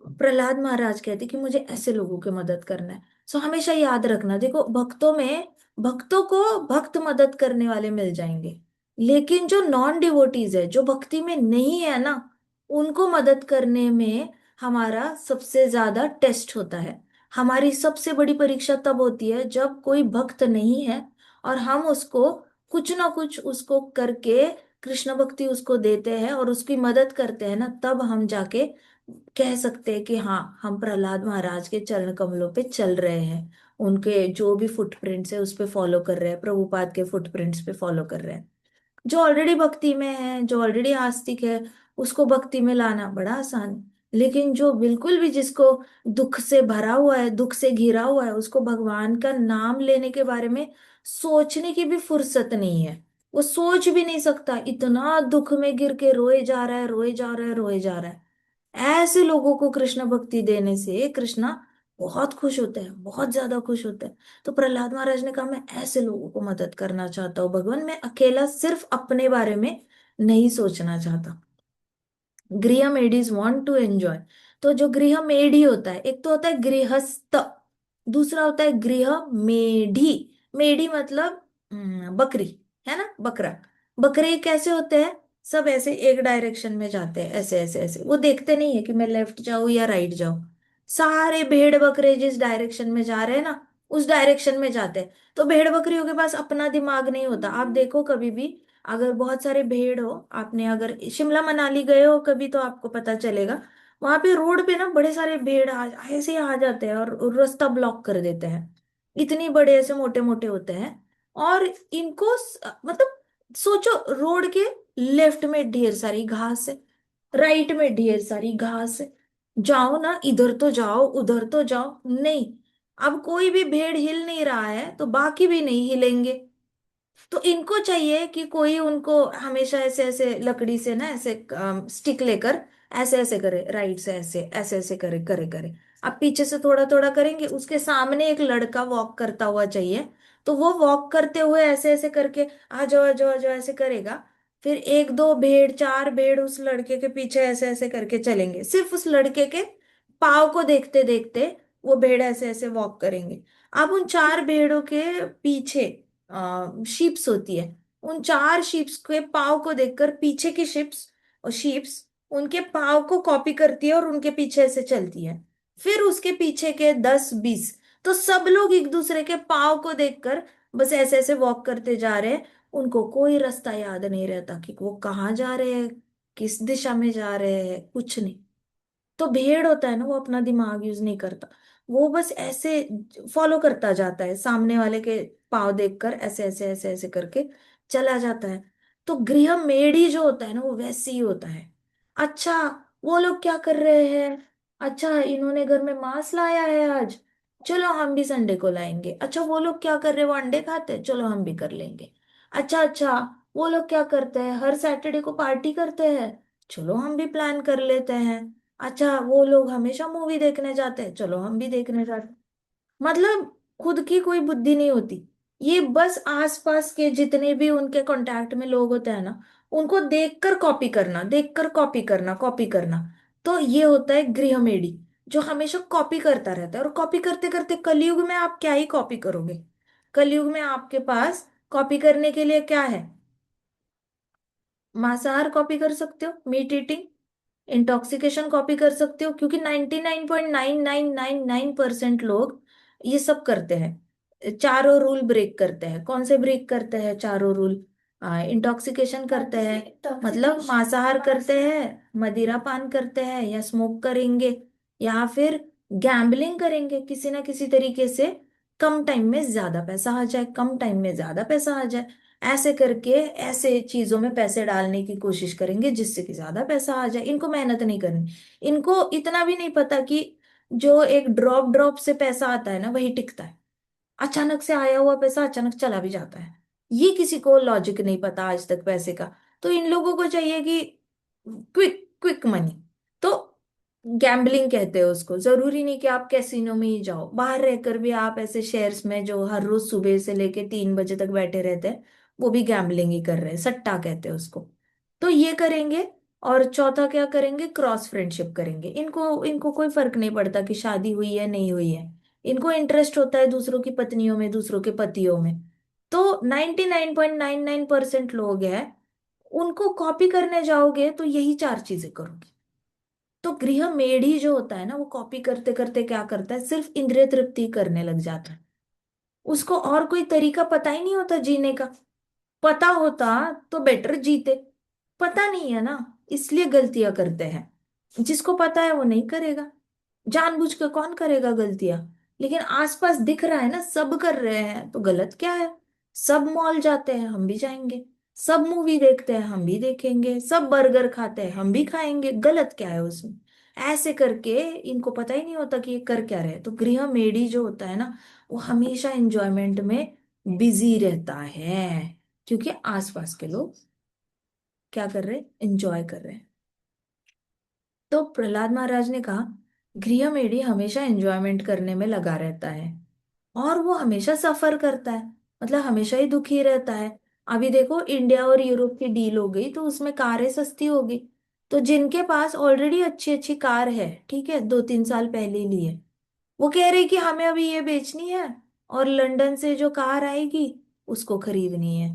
प्रहलाद महाराज कहते कि मुझे ऐसे लोगों की मदद करना है। सो हमेशा याद रखना, देखो भक्तों में, भक्तों को भक्त मदद करने वाले मिल जाएंगे, लेकिन जो नॉन डिवोटीज है, जो भक्ति में नहीं है ना, उनको मदद करने में हमारा सबसे ज्यादा टेस्ट होता है। हमारी सबसे बड़ी परीक्षा तब होती है जब कोई भक्त नहीं है, और हम उसको कुछ ना कुछ उसको करके कृष्ण भक्ति उसको देते हैं और उसकी मदद करते हैं ना, तब हम जाके कह सकते हैं कि हाँ, हम प्रहलाद महाराज के चरण कमलों पे चल रहे हैं, उनके जो भी फुटप्रिंट्स है उस पे फॉलो कर रहे हैं, प्रभुपाद के फुटप्रिंट्स पे फॉलो कर रहे हैं। जो ऑलरेडी भक्ति में है, जो ऑलरेडी आस्तिक है, उसको भक्ति में लाना बड़ा आसान है। लेकिन जो बिल्कुल भी, जिसको दुख से भरा हुआ है, दुख से घिरा हुआ है, उसको भगवान का नाम लेने के बारे में सोचने की भी फुर्सत नहीं है, वो सोच भी नहीं सकता, इतना दुख में गिर के रोए जा रहा है, रोए जा रहा है, रोए जा रहा है। ऐसे लोगों को कृष्ण भक्ति देने से कृष्णा बहुत खुश होते हैं, बहुत ज्यादा खुश होते हैं। तो प्रहलाद महाराज ने कहा मैं ऐसे लोगों को मदद करना चाहता हूँ भगवान, मैं अकेला सिर्फ अपने बारे में नहीं सोचना चाहता। गृह मेडीज वांट टू एंजॉय। तो जो गृह मेढी होता है, एक तो होता है गृहस्थ, दूसरा होता है गृह मेढी। मेढी मतलब बकरी, है ना, बकरा। बकरे कैसे होते हैं, सब ऐसे एक डायरेक्शन में जाते हैं, ऐसे ऐसे ऐसे, वो देखते नहीं है कि मैं लेफ्ट जाऊं या राइट जाऊं। सारे भेड़ बकरे जिस डायरेक्शन में जा रहे हैं ना, उस डायरेक्शन में जाते हैं। तो भेड़ बकरियों के पास अपना दिमाग नहीं होता। आप देखो कभी भी, अगर बहुत सारे भेड़ हो, आपने अगर शिमला मनाली गए हो कभी तो आपको पता चलेगा, वहां पे रोड पे ना बड़े सारे भेड़ ऐसे ही आ जाते हैं और रास्ता ब्लॉक कर देते हैं। इतनी बड़े ऐसे मोटे मोटे होते हैं। और इनको मतलब सोचो, रोड के लेफ्ट में ढेर सारी घास है, राइट में ढेर सारी घास है, जाओ ना, इधर तो जाओ उधर तो जाओ, नहीं। अब कोई भी भेड़ हिल नहीं रहा है तो बाकी भी नहीं हिलेंगे। तो इनको चाहिए कि कोई उनको हमेशा ऐसे ऐसे लकड़ी से ना ऐसे स्टिक लेकर ऐसे ऐसे करे, राइट से ऐसे ऐसे ऐसे करे करे करे। अब पीछे से थोड़ा थोड़ा करेंगे, उसके सामने एक लड़का वॉक करता हुआ चाहिए। तो वो वॉक करते हुए ऐसे ऐसे करके आ जाओ आ जाओ आ जाओ ऐसे करेगा। फिर एक दो भेड़, चार भेड़ उस लड़के के पीछे ऐसे ऐसे करके चलेंगे, सिर्फ उस लड़के के पाव को देखते देखते वो भेड़ ऐसे ऐसे वॉक करेंगे। अब उन चार भेड़ों के पीछे शीप्स होती है, उन चार शीप्स के पाव को देखकर पीछे की शिप्स और शीप्स उनके पाव को कॉपी करती है और उनके पीछे से चलती है। फिर उसके पीछे के 10 20, तो सब लोग एक दूसरे के पाव को देखकर बस ऐसे ऐसे वॉक करते जा रहे हैं। उनको कोई रास्ता याद नहीं रहता कि वो कहाँ जा रहे हैं, किस दिशा में जा रहे हैं, कुछ नहीं। तो भेड़ होता है ना, वो अपना दिमाग यूज नहीं करता, वो बस ऐसे फॉलो करता जाता है, सामने वाले के पाँव देखकर ऐसे ऐसे ऐसे ऐसे करके चला जाता है। तो गृह मेढ़ी जो होता है ना, वो वैसे ही होता है। अच्छा, वो लोग क्या कर रहे हैं, अच्छा इन्होंने घर में मांस लाया है आज, चलो हम भी संडे को लाएंगे। अच्छा वो लोग क्या कर रहे हैं, वो अंडे खाते हैं, चलो हम भी कर लेंगे। अच्छा अच्छा, वो लोग क्या करते हैं, हर सैटरडे को पार्टी करते हैं, चलो हम भी प्लान कर लेते हैं। अच्छा वो लोग हमेशा मूवी देखने जाते हैं, चलो हम भी देखने जाते हैं। मतलब खुद की कोई बुद्धि नहीं होती। ये बस आसपास के जितने भी उनके कांटेक्ट में लोग होते हैं ना, उनको देखकर कॉपी करना, देखकर कॉपी करना, कॉपी करना। तो ये होता है गृहमेडी, जो हमेशा कॉपी करता रहता है। और कॉपी करते करते कलयुग में आप क्या ही कॉपी करोगे। कलयुग में आपके पास कॉपी करने के लिए क्या है, मांसाहार कॉपी कर सकते हो, मीट ईटिंग, इंटॉक्सिकेशन कॉपी कर सकते हो, क्योंकि 99.9999% लोग ये सब करते हैं, चारों रूल ब्रेक करते हैं। कौन से ब्रेक करते हैं चारों रूल, इंटॉक्सिकेशन करते हैं मतलब मांसाहार करते हैं, मदिरा पान करते हैं या स्मोक करेंगे, या फिर गैम्बलिंग करेंगे किसी ना किसी तरीके से, कम टाइम में ज्यादा पैसा आ जाए, कम टाइम में ज्यादा पैसा आ जाए। ऐसे करके ऐसे चीजों में पैसे डालने की कोशिश करेंगे जिससे कि ज्यादा पैसा आ जाए। इनको मेहनत नहीं करनी, इनको इतना भी नहीं पता कि जो एक ड्रॉप ड्रॉप से पैसा आता है ना वही टिकता है, अचानक से आया हुआ पैसा अचानक चला भी जाता है। ये किसी को लॉजिक नहीं पता आज तक पैसे का। तो इन लोगों को चाहिए कि क्विक क्विक मनी। तो गैम्बलिंग कहते हैं उसको। जरूरी नहीं कि आप कैसीनो में ही जाओ, बाहर रहकर भी आप ऐसे शेयर्स में जो हर रोज सुबह से लेके 3 बजे तक बैठे रहते हैं, वो भी गैम्बलिंग ही कर रहे हैं, सट्टा कहते हैं उसको। तो ये करेंगे। और चौथा क्या करेंगे, क्रॉस फ्रेंडशिप करेंगे। इनको इनको कोई फर्क नहीं पड़ता कि शादी हुई है नहीं हुई है, इनको इंटरेस्ट होता है दूसरों की पत्नियों में, दूसरों के पतियों में। तो 99.99% लोग हैं, उनको कॉपी करने जाओगे तो यही चार चीजें करोगे। तो गृह मेढ़ी जो होता है ना, वो कॉपी करते करते क्या करता है, सिर्फ इंद्रिय तृप्ति करने लग जाता है। उसको और कोई तरीका पता ही नहीं होता जीने का। पता होता तो बेटर जीते, पता नहीं है ना, इसलिए गलतियां करते हैं। जिसको पता है वो नहीं करेगा, जानबूझ के कौन करेगा गलतियां। लेकिन आसपास दिख रहा है ना, सब कर रहे हैं तो गलत क्या है। सब मॉल जाते हैं हम भी जाएंगे, सब मूवी देखते हैं हम भी देखेंगे, सब बर्गर खाते हैं हम भी खाएंगे, गलत क्या है उसमें। ऐसे करके इनको पता ही नहीं होता कि ये कर क्या रहे। तो गृह मेढ़ी जो होता है ना, वो हमेशा एंजॉयमेंट में बिजी रहता है। क्योंकि आसपास के लोग क्या कर रहे हैं, एंजॉय कर रहे हैं। तो प्रहलाद महाराज ने कहा, गृहमेढ़ी हमेशा एंजॉयमेंट करने में लगा रहता है और वो हमेशा सफर करता है, मतलब हमेशा ही दुखी रहता है। अभी देखो, इंडिया और यूरोप की डील हो गई तो उसमें कारें सस्ती हो गई। तो जिनके पास ऑलरेडी अच्छी अच्छी कार है, ठीक है, 2-3 साल पहले ली है, वो कह रही कि हमें अभी ये बेचनी है और लंदन से जो कार आएगी उसको खरीदनी है।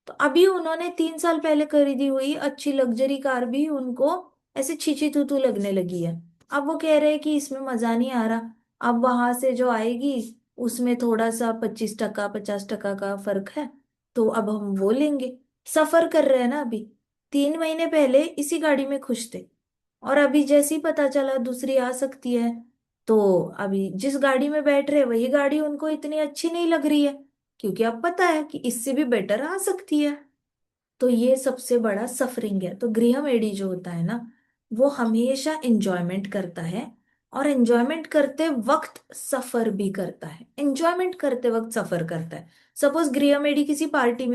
तो अभी उन्होंने 3 साल पहले खरीदी हुई अच्छी लग्जरी कार भी उनको ऐसे छीछी तू तू लगने लगी है। अब वो कह रहे हैं कि इसमें मजा नहीं आ रहा, अब वहां से जो आएगी उसमें थोड़ा सा 25% 50% का फर्क है, तो अब हम वो लेंगे। सफर कर रहे हैं ना अभी। 3 महीने पहले इसी गाड़ी में खुश थे, और अभी जैसे ही पता चला दूसरी आ सकती है, तो अभी जिस गाड़ी में बैठ रहे वही गाड़ी उनको इतनी अच्छी नहीं लग रही है, क्योंकि अब पता है कि इससे भी बेटर आ सकती है। तो ये सबसे बड़ा सफरिंग है। तो गृहमेढ़ी जो होता है ना, वो हमेशा एंजॉयमेंट करता है, और एंजॉयमेंट करते वक्त सफर भी करता है, एंजॉयमेंट करते वक्त सफर करता है। सपोज गृहमेढ़ी किसी पार्टी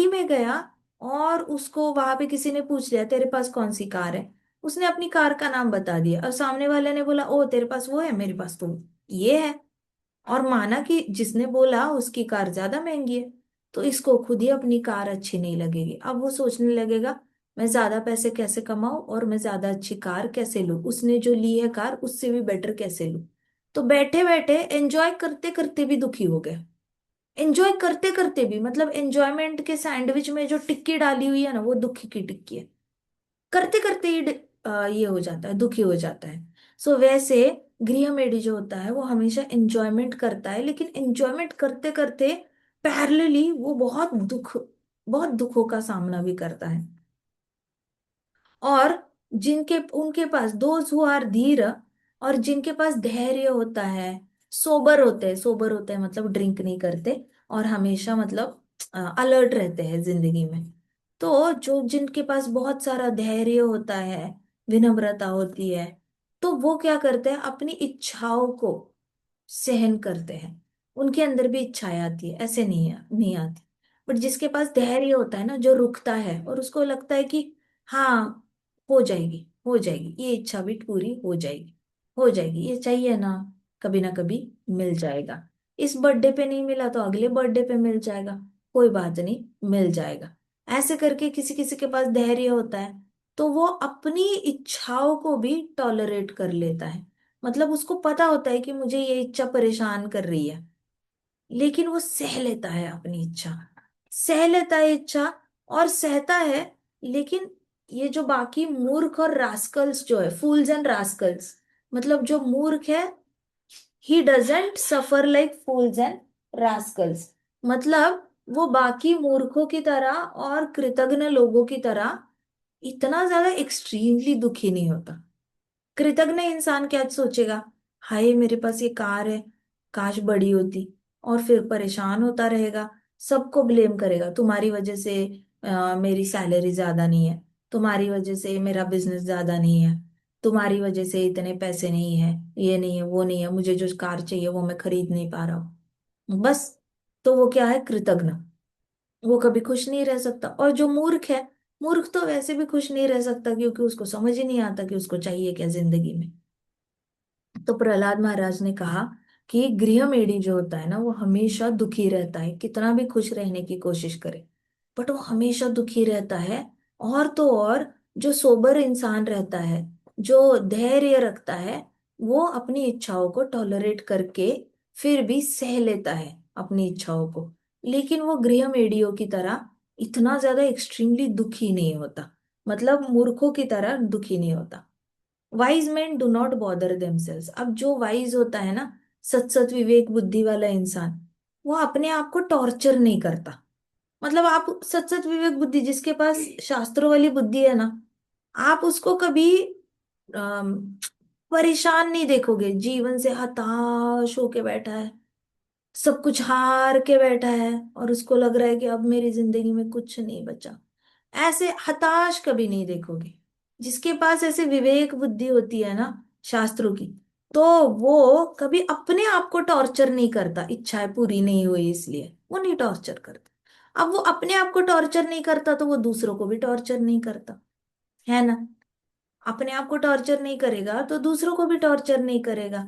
में गया और उसको वहां पे किसी ने पूछ लिया तेरे पास कौन सी कार है, उसने अपनी कार का नाम बता दिया और सामने वाले ने बोला ओ तेरे पास वो है, मेरे पास तो ये है, और माना कि जिसने बोला उसकी कार ज्यादा महंगी है, तो इसको खुद ही अपनी कार अच्छी नहीं लगेगी। अब वो सोचने लगेगा मैं ज्यादा पैसे कैसे कमाऊं और मैं ज्यादा अच्छी कार कैसे लूं, उसने जो ली है कार उससे भी बेटर कैसे लूं। तो बैठे बैठे एंजॉय करते करते भी दुखी हो गए। एंजॉय करते करते भी, मतलब एंजॉयमेंट के सैंडविच में जो टिक्की डाली हुई है ना, वो दुखी की टिक्की है। करते करते ही ये हो जाता है, दुखी हो जाता है। सो वैसे गृहमेढ़ी जो होता है वो हमेशा एंजॉयमेंट करता है, लेकिन एंजॉयमेंट करते करते पैरेलली वो बहुत दुखों का सामना भी करता है। और जिनके उनके पास दोज हु आर धीर, और जिनके पास धैर्य होता है, सोबर होते हैं मतलब ड्रिंक नहीं करते, और हमेशा मतलब अलर्ट रहते हैं जिंदगी में। तो जो जिनके पास बहुत सारा धैर्य होता है, विनम्रता होती है, तो वो क्या करते हैं, अपनी इच्छाओं को सहन करते हैं। उनके अंदर भी इच्छाएं आती है, ऐसे नहीं आती। बट जिसके पास धैर्य होता है ना, जो रुकता है और उसको लगता है कि हाँ, हो जाएगी ये इच्छा भी पूरी हो जाएगी, ये चाहिए ना कभी मिल जाएगा। इस बर्थडे पे नहीं मिला तो अगले बर्थडे पे मिल जाएगा, कोई बात नहीं, मिल जाएगा। ऐसे करके किसी किसी के पास धैर्य होता है, तो वो अपनी इच्छाओं को भी टॉलरेट कर लेता है। मतलब उसको पता होता है कि मुझे ये इच्छा परेशान कर रही है, लेकिन वो सह लेता है अपनी इच्छा, सह लेता है इच्छा और सहता है। लेकिन ये जो बाकी मूर्ख और रास्कल्स जो है, फूल्स एंड रास्कल्स, मतलब जो मूर्ख है, he doesn't suffer like fools and Rascals. मतलब वो बाकी मूर्खों की तरह और कृतघ्न लोगों की तरह इतना ज्यादा एक्सट्रीमली दुखी नहीं होता। कृतज्ञ इंसान क्या सोचेगा, हाय मेरे पास ये कार है, काश बड़ी होती, और फिर परेशान होता रहेगा, सबको ब्लेम करेगा, तुम्हारी वजह से मेरी सैलरी ज्यादा नहीं है, तुम्हारी वजह से मेरा बिजनेस ज्यादा नहीं है, तुम्हारी वजह से इतने पैसे नहीं है, ये नहीं है वो नहीं है, मुझे जो कार चाहिए वो मैं खरीद नहीं पा रहा हूँ बस। तो वो क्या है, कृतज्ञ। वो कभी खुश नहीं रह सकता। और जो मूर्ख है, मूर्ख तो वैसे भी खुश नहीं रह सकता, क्योंकि उसको समझ ही नहीं आता कि उसको चाहिए क्या जिंदगी में। तो प्रहलाद महाराज ने कहा कि गृहमेढ़ी जो होता है ना, वो हमेशा दुखी रहता है, कितना भी खुश रहने की कोशिश करे, बट वो हमेशा दुखी रहता है। और तो और, जो सोबर इंसान रहता है, जो धैर्य रखता है, वो अपनी इच्छाओं को टॉलरेट करके फिर भी सह लेता है अपनी इच्छाओं को। लेकिन वो गृहमेढ़ियों की तरह इतना ज्यादा एक्सट्रीमली दुखी नहीं होता, मतलब मूर्खों की तरह दुखी नहीं होता। Wise man do not bother themselves. अब जो वाइज होता है ना, सत सत विवेक बुद्धि वाला इंसान, वो अपने आप को टॉर्चर नहीं करता। मतलब आप सत सत विवेक बुद्धि, जिसके पास शास्त्रों वाली बुद्धि है ना, आप उसको कभी अम, परेशान नहीं देखोगे, जीवन से हताश होके बैठा है, सब कुछ हार के बैठा है, और उसको लग रहा है कि अब मेरी जिंदगी में कुछ नहीं बचा, ऐसे हताश कभी नहीं देखोगे। जिसके पास ऐसे विवेक बुद्धि होती है ना, शास्त्रों की, तो वो कभी अपने आप को टॉर्चर नहीं करता, इच्छाएं पूरी नहीं हुई इसलिए वो नहीं टॉर्चर करता। अब वो अपने आप को टॉर्चर नहीं करता तो वो दूसरों को भी टॉर्चर नहीं करता, है ना। अपने आप को टॉर्चर नहीं करेगा तो दूसरों को भी टॉर्चर नहीं करेगा।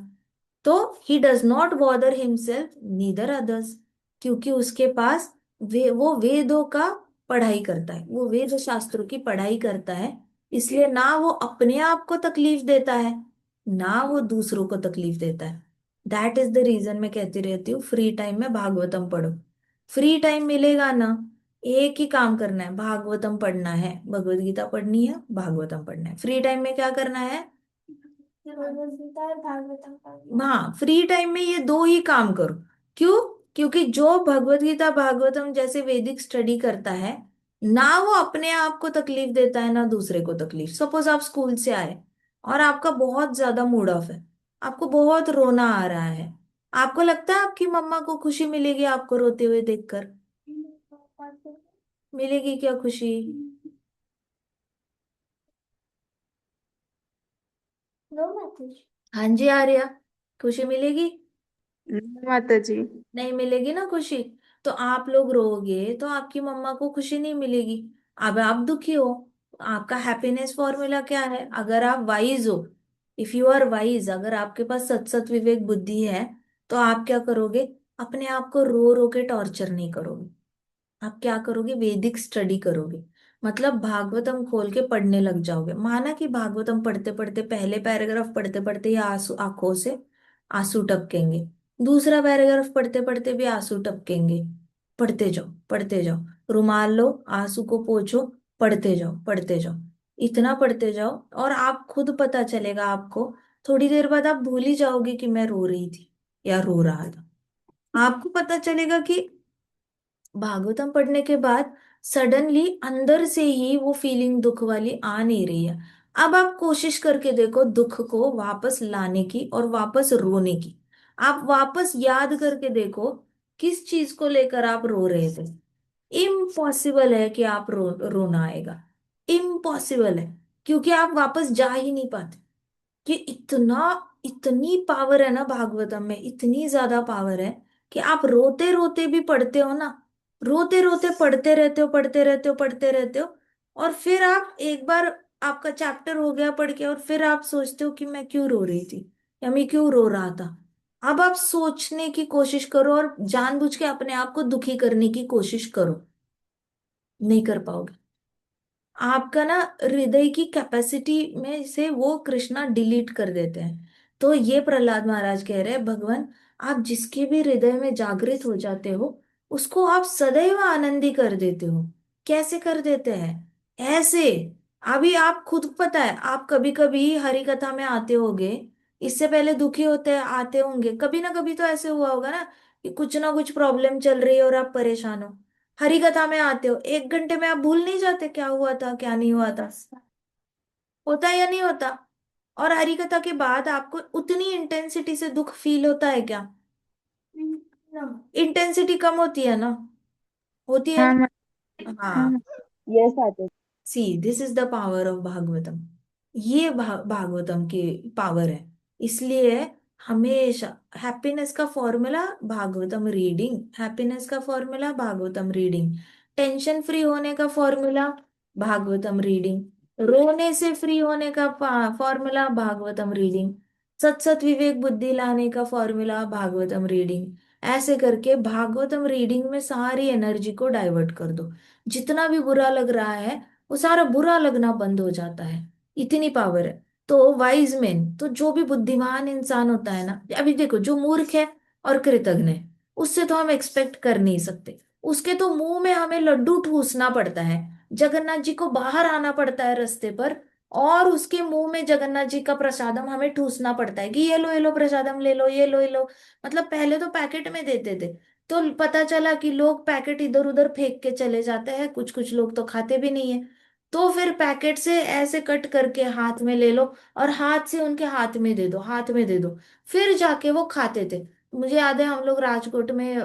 तो he does not bother himself neither others, क्योंकि उसके पास वो वेदों का पढ़ाई करता है, वो वेद शास्त्रों की पढ़ाई करता है। इसलिए ना वो अपने आप को तकलीफ देता है, ना वो दूसरों को तकलीफ देता है। दैट इज द रीजन मैं कहती रहती हूँ फ्री टाइम में भागवतम पढ़ो। फ्री टाइम मिलेगा ना, एक ही काम करना है, भागवतम पढ़ना है, भगवत गीता पढ़नी है, भागवतम पढ़ना है। फ्री टाइम में क्या करना है? भगवत गीता और भागवतम पढ़ना। हाँ, फ्री टाइम में ये दो ही काम करो। क्यों? क्योंकि जो भगवत गीता भागवतम जैसे वैदिक स्टडी करता है, ना वो अपने आप को तकलीफ देता है ना दूसरे को तकलीफ। सपोज आप स्कूल से आए और आपका बहुत ज्यादा मूड ऑफ है, आपको बहुत रोना आ रहा है, आपको लगता है आपकी मम्मा को खुशी मिलेगी आपको रोते हुए देखकर? मिलेगी क्या खुशी? No message. हाँ जी आर्या, खुशी मिलेगी? माता जी। नहीं मिलेगी ना खुशी। तो आप लोग रोगे तो आपकी मम्मा को खुशी नहीं मिलेगी, अब आप दुखी हो। आपका हैप्पीनेस फॉर्मूला क्या है? अगर आप वाइज हो, इफ यू आर वाइज, अगर आपके पास सत सत विवेक बुद्धि है, तो आप क्या करोगे? अपने आप को रो रो के टॉर्चर नहीं करोगे। आप क्या करोगे? वैदिक स्टडी करोगे। मतलब भागवतम खोल के पढ़ने लग जाओगे। माना कि भागवतम पढ़ते पढ़ते, पहले पैराग्राफ पढ़ते पढ़ते ही आंसू आंखों से आंसू टपकेंगे, दूसरा पैराग्राफ पढ़ते पढ़ते भी आंसू टपकेंगे। पढ़ते जाओ पढ़ते जाओ, रुमाल लो, आंसू को पोंछो, पढ़ते जाओ पढ़ते जाओ, इतना पढ़ते जाओ। और आप खुद पता चलेगा आपको, थोड़ी देर बाद आप भूल ही जाओगे कि मैं रो रही थी या रो रहा था। आपको पता चलेगा कि भागवतम पढ़ने के बाद सडनली अंदर से ही वो फीलिंग दुख वाली आ नहीं रही है। अब आप कोशिश करके देखो दुख को वापस लाने की और वापस रोने की। आप वापस याद करके देखो किस चीज को लेकर आप रो रहे थे। इम्पॉसिबल है कि आप रोना आएगा, इम्पॉसिबल है, क्योंकि आप वापस जा ही नहीं पाते। कि इतना, इतनी पावर है ना भागवतम में, इतनी ज्यादा पावर है कि आप रोते रोते भी पढ़ते हो ना, रोते रोते पढ़ते रहते हो पढ़ते रहते हो पढ़ते रहते हो। और फिर आप एक बार, आपका चैप्टर हो गया पढ़ के, और फिर आप सोचते हो कि मैं क्यों रो रही थी या मैं क्यों रो रहा था। अब आप सोचने की कोशिश करो और जानबूझ के अपने आप को दुखी करने की कोशिश करो, नहीं कर पाओगे। आपका ना हृदय की कैपेसिटी में से वो कृष्णा डिलीट कर देते हैं। तो ये प्रहलाद महाराज कह रहे हैं, भगवान आप जिसके भी हृदय में जागृत हो जाते हो, उसको आप सदैव आनंदी कर देते हो। कैसे कर देते हैं? ऐसे, अभी आप खुद पता है, आप कभी कभी हरि कथा में आते होगे, इससे पहले दुखी होते आते होंगे, कभी ना कभी तो ऐसे हुआ होगा ना कि कुछ ना कुछ प्रॉब्लम चल रही है और आप परेशान हो। हरी कथा में आते हो, 1 घंटे में आप भूल नहीं जाते क्या हुआ था क्या नहीं हुआ था? होता है या नहीं होता? और हरी कथा के बाद आपको उतनी इंटेंसिटी से दुख फील होता है क्या? इंटेंसिटी कम होती है ना? होती है हाँ ना? हाँ। हाँ। Yes mata ji. See this is the power of Bhagavatam. ये भागवतम की पावर है। इसलिए हमेशा हैप्पीनेस का फॉर्मूला भागवतम रीडिंग, हैप्पीनेस का formula Bhagavatam reading, tension free होने का फॉर्मूला भागवतम रीडिंग, रोने से फ्री होने का फॉर्मूला भागवतम रीडिंग, सत सत विवेक बुद्धि लाने का फॉर्मूला भागवतम रीडिंग। ऐसे करके भागवतम रीडिंग में सारी एनर्जी को डाइवर्ट कर दो। जितना भी बुरा लग रहा है वो सारा बुरा लगना बंद हो जाता है। इतनी पावर है। तो वाइज मैन, तो जो भी बुद्धिमान इंसान होता है ना, अभी देखो जो मूर्ख है और कृतज्ञ है, उससे तो हम एक्सपेक्ट कर नहीं सकते। उसके तो मुंह में हमें लड्डू ठूसना पड़ता है, जगन्नाथ जी को बाहर आना पड़ता है रास्ते पर, और उसके मुंह में जगन्नाथ जी का प्रसादम हमें ठूसना पड़ता है कि ये लो प्रसादम ले लो, ये लो। मतलब पहले तो पैकेट में देते थे, तो पता चला कि लोग पैकेट इधर उधर फेंक के चले जाते हैं, कुछ कुछ लोग तो खाते भी नहीं है। तो फिर पैकेट से ऐसे कट करके हाथ में ले लो और हाथ से उनके हाथ में दे दो, हाथ में दे दो, फिर जाके वो खाते थे। मुझे याद है हम लोग राजकोट में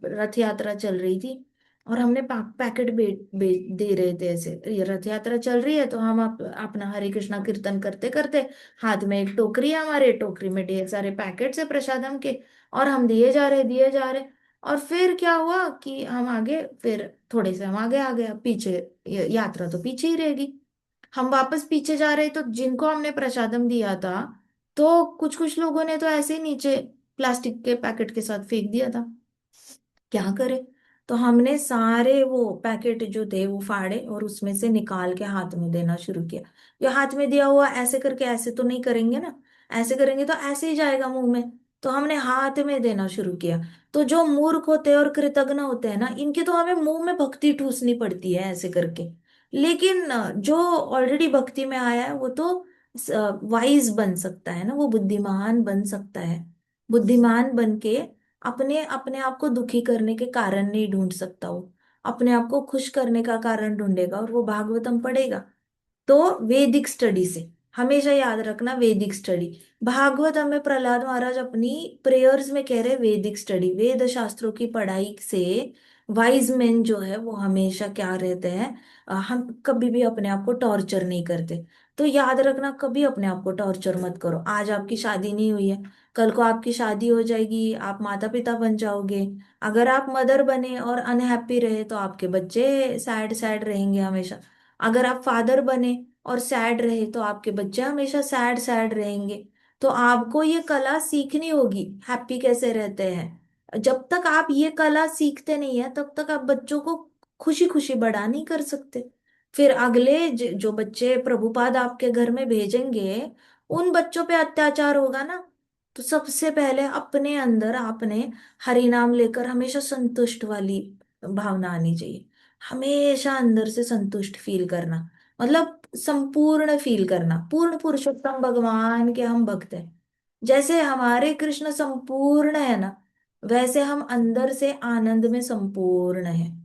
रथ यात्रा चल रही थी, और हमने पैकेट दे रहे थे ऐसे, ये रथ यात्रा चल रही है तो हम अपना हरे कृष्णा कीर्तन करते करते, हाथ में एक टोकरी है हमारे, टोकरी में ढेर सारे पैकेट्स है प्रसादम के, और हम दिए जा रहे दिए जा रहे। और फिर क्या हुआ कि हम आगे, फिर थोड़े से हम आगे आ गए, अब पीछे यात्रा तो पीछे ही रहेगी। हम वापस पीछे जा रहे, तो जिनको हमने प्रसादम दिया था, तो कुछ कुछ लोगों ने तो ऐसे ही नीचे प्लास्टिक के पैकेट के साथ फेंक दिया था। क्या करें? तो हमने सारे वो पैकेट जो थे वो फाड़े और उसमें से निकाल के हाथ में देना शुरू किया। जो हाथ में दिया हुआ ऐसे करके, ऐसे तो नहीं करेंगे ना, ऐसे करेंगे तो ऐसे ही जाएगा मुंह में। तो हमने हाथ में देना शुरू किया। तो जो मूर्ख होते हैं और कृतज्ञ होते हैं ना, इनके तो हमें मुंह में भक्ति ठूसनी पड़ती है ऐसे करके। लेकिन जो ऑलरेडी भक्ति में आया है वो तो वाइज बन सकता है ना, वो बुद्धिमान बन सकता है। बुद्धिमान बन के अपने अपने आप को दुखी करने के कारण नहीं ढूंढ सकता, वो अपने आप को खुश करने का कारण ढूंढेगा और वो भागवतम पढ़ेगा। तो वैदिक स्टडी से, हमेशा याद रखना, वैदिक स्टडी। भागवत हमें प्रहलाद महाराज अपनी प्रेयर्स में कह रहे वैदिक स्टडी, वेद शास्त्रों की पढ़ाई से वाइज मैन जो है वो हमेशा क्या रहते हैं, हम कभी भी अपने आप को टॉर्चर नहीं करते। तो याद रखना, कभी अपने आप को टॉर्चर मत करो। आज आपकी शादी नहीं हुई है, कल को आपकी शादी हो जाएगी, आप माता पिता बन जाओगे। अगर आप मदर बने और अनहैप्पी रहे तो आपके बच्चे सैड सैड रहेंगे हमेशा। अगर आप फादर बने और सैड रहे तो आपके बच्चे हमेशा सैड सैड रहेंगे। तो आपको ये कला सीखनी होगी, हैप्पी कैसे रहते हैं। जब तक आप ये कला सीखते नहीं है तब तक आप बच्चों को खुशी खुशी बड़ा नहीं कर सकते। फिर अगले जो बच्चे प्रभुपाद आपके घर में भेजेंगे, उन बच्चों पे अत्याचार होगा ना। तो सबसे पहले अपने अंदर आपने हरि नाम लेकर हमेशा संतुष्ट वाली भावना आनी चाहिए। हमेशा अंदर से संतुष्ट फील करना, मतलब संपूर्ण फील करना, पूर्ण पुरुषोत्तम भगवान के हम भक्त हैं। जैसे हमारे कृष्ण संपूर्ण है ना, वैसे हम अंदर से आनंद में संपूर्ण है।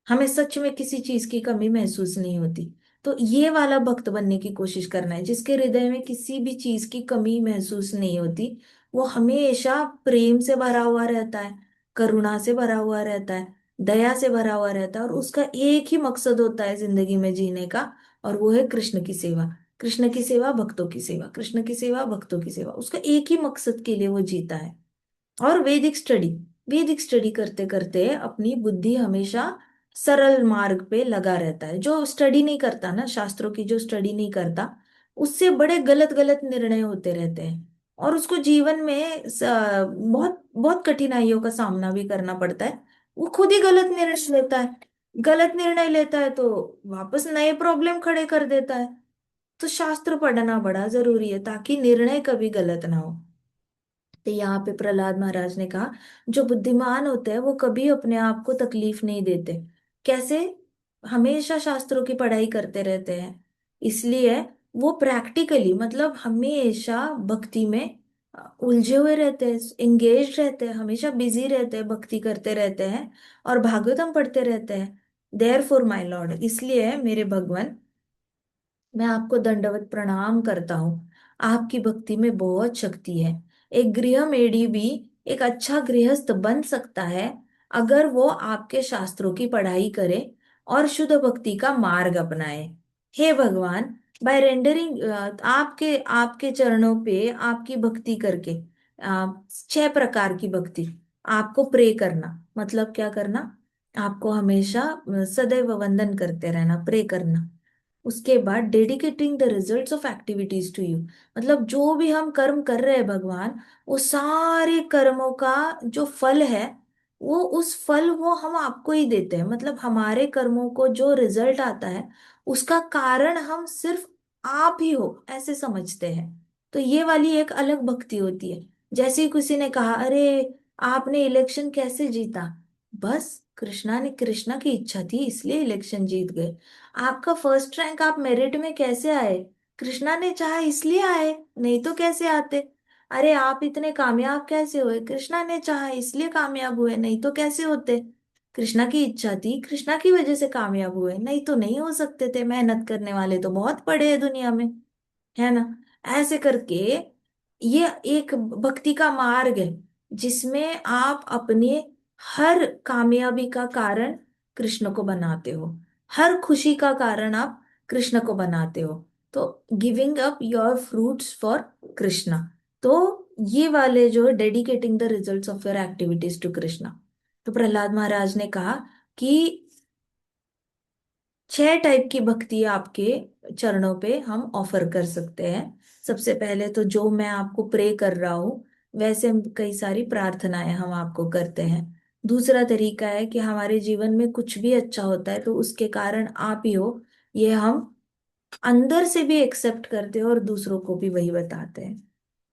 हमें सच में किसी चीज की कमी महसूस नहीं होती। तो ये वाला भक्त बनने की कोशिश करना है, जिसके हृदय में किसी भी चीज की कमी महसूस नहीं होती। वो हमेशा प्रेम से भरा हुआ रहता है, करुणा से भरा हुआ रहता है, दया से भरा हुआ रहता है, और उसका एक ही मकसद होता है जिंदगी में जीने का, और वो है कृष्ण की सेवा। कृष्ण की सेवा, भक्तों की सेवा, कृष्ण की सेवा, भक्तों की सेवा, उसका एक ही मकसद के लिए वो जीता है। और वैदिक स्टडी, वैदिक स्टडी करते करते अपनी बुद्धि हमेशा सरल मार्ग पे लगा रहता है। जो स्टडी नहीं करता ना, शास्त्रों की जो स्टडी नहीं करता, उससे बड़े गलत गलत निर्णय होते रहते हैं, और उसको जीवन में बहुत बहुत कठिनाइयों का सामना भी करना पड़ता है। वो खुद ही गलत निर्णय लेता है, गलत निर्णय लेता है तो वापस नए प्रॉब्लम खड़े कर देता है। तो शास्त्र पढ़ना बड़ा जरूरी है ताकि निर्णय कभी गलत ना हो। तो यहाँ पे प्रहलाद महाराज ने कहा, जो बुद्धिमान होते हैं वो कभी अपने आप को तकलीफ नहीं देते। कैसे? हमेशा शास्त्रों की पढ़ाई करते रहते हैं, इसलिए वो प्रैक्टिकली, मतलब हमेशा भक्ति में उलझे हुए रहते हैं, एंगेज रहते हैं, हमेशा बिजी रहते हैं, भक्ति करते रहते हैं और भागवतम पढ़ते रहते हैं। देयर फॉर माई लॉर्ड, इसलिए मेरे भगवान, मैं आपको दंडवत प्रणाम करता हूँ। आपकी भक्ति में बहुत शक्ति है। एक गृह मेढ़ी भी एक अच्छा गृहस्थ बन सकता है अगर वो आपके शास्त्रों की पढ़ाई करे और शुद्ध भक्ति का मार्ग अपनाए। हे भगवान, बाय रेंडरिंग, आपके आपके चरणों पे आपकी भक्ति करके, 6 प्रकार की भक्ति। आपको प्रे करना, मतलब क्या करना? आपको हमेशा सदैव वंदन करते रहना, प्रे करना। उसके बाद dedicating the results of activities to you, मतलब जो भी हम कर्म कर रहे हैं भगवान, वो सारे कर्मों का जो फल है, वो उस फल वो हम आपको ही देते हैं। मतलब हमारे कर्मों को जो रिजल्ट आता है उसका कारण हम सिर्फ आप ही हो ऐसे समझते हैं। तो ये वाली एक अलग भक्ति होती है। जैसे ही किसी ने कहा, अरे आपने इलेक्शन कैसे जीता? बस कृष्णा ने, कृष्णा की इच्छा थी इसलिए इलेक्शन जीत गए। आपका फर्स्ट रैंक, आप मेरिट में कैसे आए? कृष्णा ने चाहा इसलिए आए, नहीं तो कैसे आते? अरे आप इतने कामयाब कैसे हुए? कृष्णा ने चाहा इसलिए कामयाब हुए, नहीं तो कैसे होते? कृष्णा की इच्छा थी, कृष्णा की वजह से कामयाब हुए, नहीं तो नहीं हो सकते थे। मेहनत करने वाले तो बहुत पड़े हैं दुनिया में, है ना? ऐसे करके ये एक भक्ति का मार्ग है जिसमें आप अपने हर कामयाबी का कारण कृष्ण को बनाते हो, हर खुशी का कारण आप कृष्ण को बनाते हो। तो giving up your fruits for Krishna. तो ये वाले जो dedicating the results of your activities to Krishna, तो प्रहलाद महाराज ने कहा कि 6 टाइप की भक्ति आपके चरणों पे हम ऑफर कर सकते हैं। सबसे पहले तो जो मैं आपको प्रे कर रहा हूँ, वैसे कई सारी प्रार्थनाएं हम आपको करते हैं। दूसरा तरीका है कि हमारे जीवन में कुछ भी अच्छा होता है तो उसके कारण आप ही हो, ये हम अंदर से भी एक्सेप्ट करते हैं और दूसरों को भी वही बताते हैं।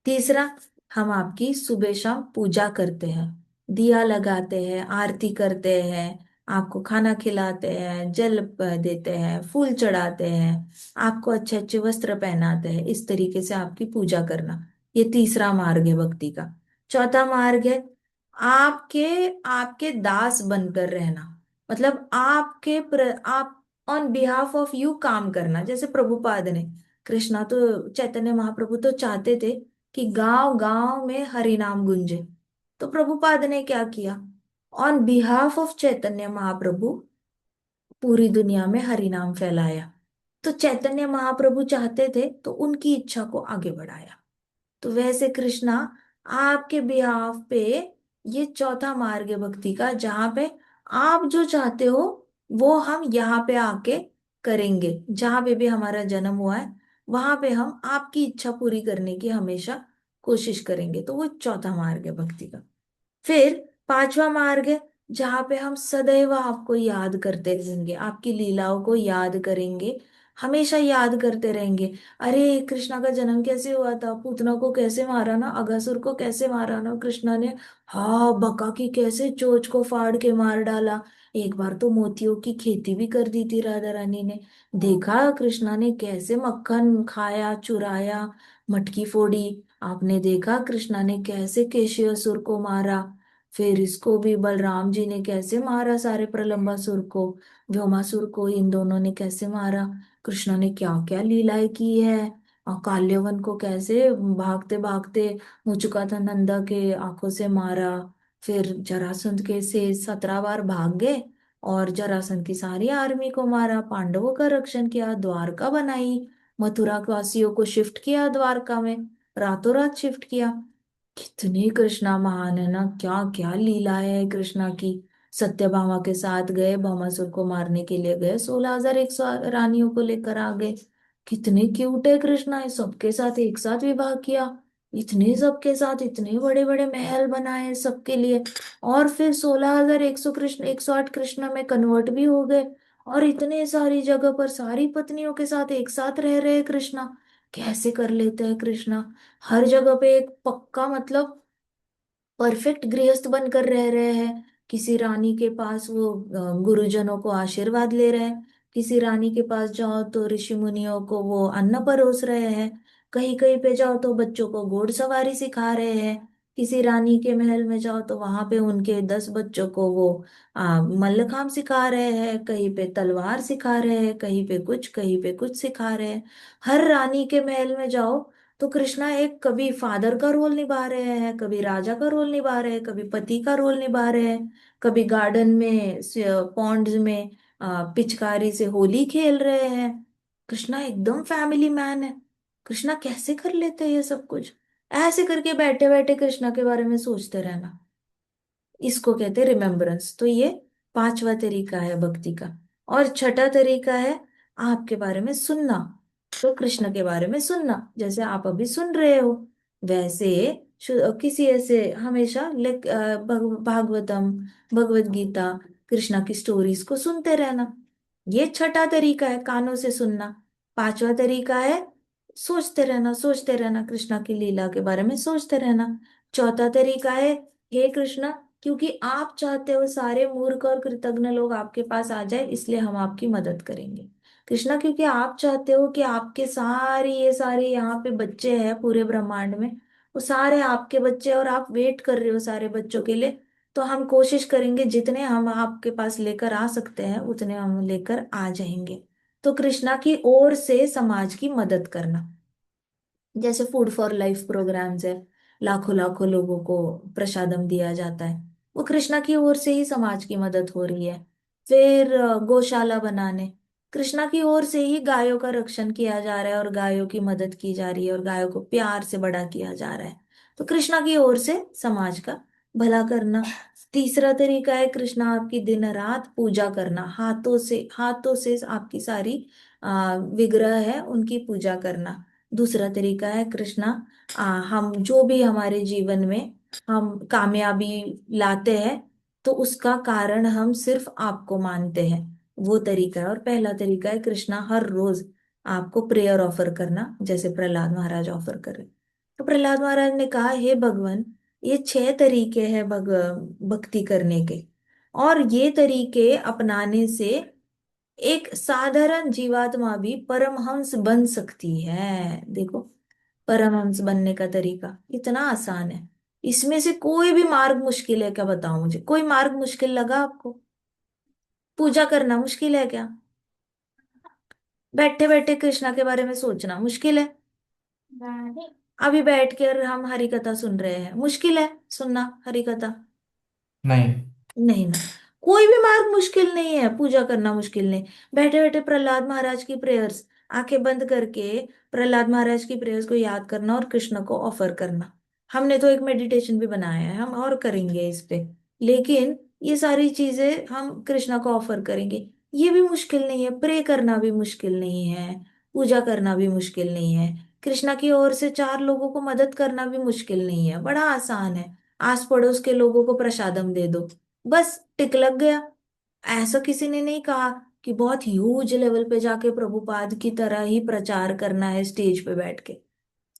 तीसरा, हम आपकी सुबह शाम पूजा करते हैं, दिया लगाते हैं, आरती करते हैं, आपको खाना खिलाते हैं, जल देते हैं, फूल चढ़ाते हैं, आपको अच्छे अच्छे वस्त्र पहनाते हैं। इस तरीके से आपकी पूजा करना, ये तीसरा मार्ग है भक्ति का। चौथा मार्ग है आपके आपके दास बनकर रहना। मतलब आप ऑन बिहाफ ऑफ यू काम करना। जैसे प्रभुपाद ने, कृष्णा तो चैतन्य महाप्रभु तो चाहते थे कि गांव गांव में हरि नाम गूंजे। तो प्रभुपाद ने क्या किया, on behalf of Chaitanya Mahaprabhu पूरी दुनिया में हरि नाम फैलाया। तो चैतन्य महाप्रभु चाहते थे तो उनकी इच्छा को आगे बढ़ाया। तो वैसे कृष्णा आपके बिहाफ पे ये चौथा मार्ग है भक्ति का, जहां पे आप जो चाहते हो वो हम यहाँ पे आके करेंगे। जहां पे भी हमारा जन्म हुआ है वहां पे हम आपकी इच्छा पूरी करने की हमेशा कोशिश करेंगे। तो वो चौथा मार्ग है भक्ति का। फिर पांचवा मार्ग है जहां पे हम सदैव आपको याद करते रहेंगे, आपकी लीलाओं को याद करेंगे, हमेशा याद करते रहेंगे। अरे कृष्णा का जन्म कैसे हुआ था, पूतना को कैसे मारा ना, अगासुर को कैसे मारा ना कृष्णा ने, हाँ बका की कैसे चोंच को फाड़ के मार डाला। एक बार तो मोतियों की खेती भी कर दी थी राधा रानी ने। देखा कृष्णा ने कैसे मक्खन खाया, चुराया, मटकी फोड़ी। आपने देखा कृष्णा ने कैसे केशी असुर को मारा। फिर इसको भी बलराम जी ने कैसे मारा, सारे प्रलंबासुर को, व्योमासुर को, इन दोनों ने कैसे मारा। कृष्ण ने क्या क्या लीलाएं की है। और काल्यवन को कैसे भागते भागते मुचुका था नंदा के आंखों से मारा। फिर जरासंध के से 17 बार भाग गए और जरासंध की सारी आर्मी को मारा, पांडवों का रक्षण किया, द्वारका बनाई, मथुरा वासियों को शिफ्ट किया द्वारका में, रातों रात शिफ्ट किया। कितनी कृष्णा महान है ना, क्या क्या लीला है कृष्णा की। सत्यभामा के साथ गए, भौमासुर को मारने के लिए गए, 16,100 रानियों को लेकर आ गए। कितने क्यूट है कृष्णा, है सबके साथ एक साथ विवाह किया, इतने सबके साथ इतने बड़े बड़े महल बनाए सबके लिए। और फिर 16,100 कृष्ण, 108 कृष्णा में कन्वर्ट भी हो गए। और इतने सारी जगह पर सारी पत्नियों के साथ एक साथ रह रहे हैं कृष्णा। कैसे कर लेते हैं कृष्णा। हर जगह पे एक पक्का मतलब परफेक्ट गृहस्थ बनकर रह रहे हैं। किसी रानी के पास वो गुरुजनों को आशीर्वाद ले रहे हैं, किसी रानी के पास जाओ तो ऋषि मुनियों को वो अन्न परोस रहे हैं, कहीं कहीं पे जाओ तो बच्चों को घोड़सवारी सिखा रहे हैं, किसी रानी के महल में जाओ तो वहां पे उनके 10 बच्चों को वो मल्लखांब सिखा रहे हैं, कहीं पे तलवार सिखा रहे हैं, कहीं पे कुछ सिखा रहे हैं। हर रानी के महल में जाओ तो कृष्णा एक कभी फादर का रोल निभा रहे हैं, कभी राजा का रोल निभा रहे हैं, कभी पति का रोल निभा रहे हैं, कभी गार्डन में पॉन्ड्स में पिचकारी से होली खेल रहे हैं। कृष्णा एकदम फैमिली मैन है। कृष्णा कैसे कर लेते हैं ये सब कुछ। ऐसे करके बैठे बैठे कृष्णा के बारे में सोचते रहना, इसको कहते हैं रिमेम्बरेंस। तो ये पांचवा तरीका है भक्ति का। और छठा तरीका है आपके बारे में सुनना। तो कृष्ण के बारे में सुनना, जैसे आप अभी सुन रहे हो वैसे किसी ऐसे हमेशा भागवतम, भगवत गीता, कृष्णा की स्टोरीज को सुनते रहना। ये छठा तरीका है कानों से सुनना। पांचवा तरीका है सोचते रहना कृष्णा की लीला के बारे में सोचते रहना। चौथा तरीका है, हे कृष्णा, क्योंकि आप चाहते हो सारे मूर्ख और कृतज्ञ लोग आपके पास आ जाए इसलिए हम आपकी मदद करेंगे। कृष्णा, क्योंकि आप चाहते हो कि आपके सारे ये सारे यहाँ पे बच्चे हैं पूरे ब्रह्मांड में, वो सारे आपके बच्चे और आप वेट कर रहे हो सारे बच्चों के लिए, तो हम कोशिश करेंगे जितने हम आपके पास लेकर आ सकते हैं उतने हम लेकर आ जाएंगे। तो कृष्णा की ओर से समाज की मदद करना, जैसे फूड फॉर लाइफ प्रोग्राम्स है, लाखों लाखों लोगों को प्रसादम दिया जाता है, वो कृष्णा की ओर से ही समाज की मदद हो रही है। फिर गौशाला बनाने, कृष्णा की ओर से ही गायों का रक्षण किया जा रहा है और गायों की मदद की जा रही है और गायों को प्यार से बड़ा किया जा रहा है। तो कृष्णा की ओर से समाज का भला करना। तीसरा तरीका है कृष्णा आपकी दिन रात पूजा करना, हाथों से आपकी सारी विग्रह है उनकी पूजा करना। दूसरा तरीका है कृष्णा, हम जो भी हमारे जीवन में हम कामयाबी लाते हैं तो उसका कारण हम सिर्फ आपको मानते हैं, वो तरीका है। और पहला तरीका है कृष्णा हर रोज आपको प्रेयर ऑफर करना, जैसे प्रहलाद महाराज ऑफर कर रहे। तो प्रहलाद महाराज ने कहा, हे भगवान, ये 6 तरीके हैं भक्ति करने के, और ये तरीके अपनाने से एक साधारण जीवात्मा भी परमहंस बन सकती है। देखो, परमहंस बनने का तरीका इतना आसान है, इसमें से कोई भी मार्ग मुश्किल है क्या? बताओ मुझे, कोई मार्ग मुश्किल लगा आपको? पूजा करना मुश्किल है क्या? बैठे बैठे कृष्णा के बारे में सोचना मुश्किल है? अभी बैठ कर हम हरि कथा सुन रहे हैं, मुश्किल है सुनना हरि कथा? नहीं। नहीं ना। कोई भी मार्ग मुश्किल नहीं है, पूजा करना मुश्किल नहीं। बैठे बैठे प्रहलाद महाराज की प्रेयर्स, आंखें बंद करके प्रहलाद महाराज की प्रेयर्स को याद करना और कृष्ण को ऑफर करना। हमने तो एक मेडिटेशन भी बनाया है, हम और करेंगे इस पे। लेकिन ये सारी चीजें हम कृष्ण को ऑफर करेंगे, ये भी मुश्किल नहीं है। प्रे करना भी मुश्किल नहीं है, पूजा करना भी मुश्किल नहीं है, कृष्णा की ओर से 4 लोगों को मदद करना भी मुश्किल नहीं है, बड़ा आसान है। आस पड़ोस के लोगों को प्रसादम दे दो, बस टिक लग गया। ऐसा किसी ने नहीं कहा कि बहुत ह्यूज लेवल पे जाके प्रभुपाद की तरह ही प्रचार करना है स्टेज पे बैठ के।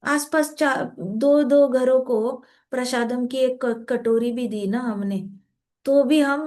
आसपास चार, दो दो घरों को प्रसादम की एक कटोरी भी दी ना हमने, तो भी हम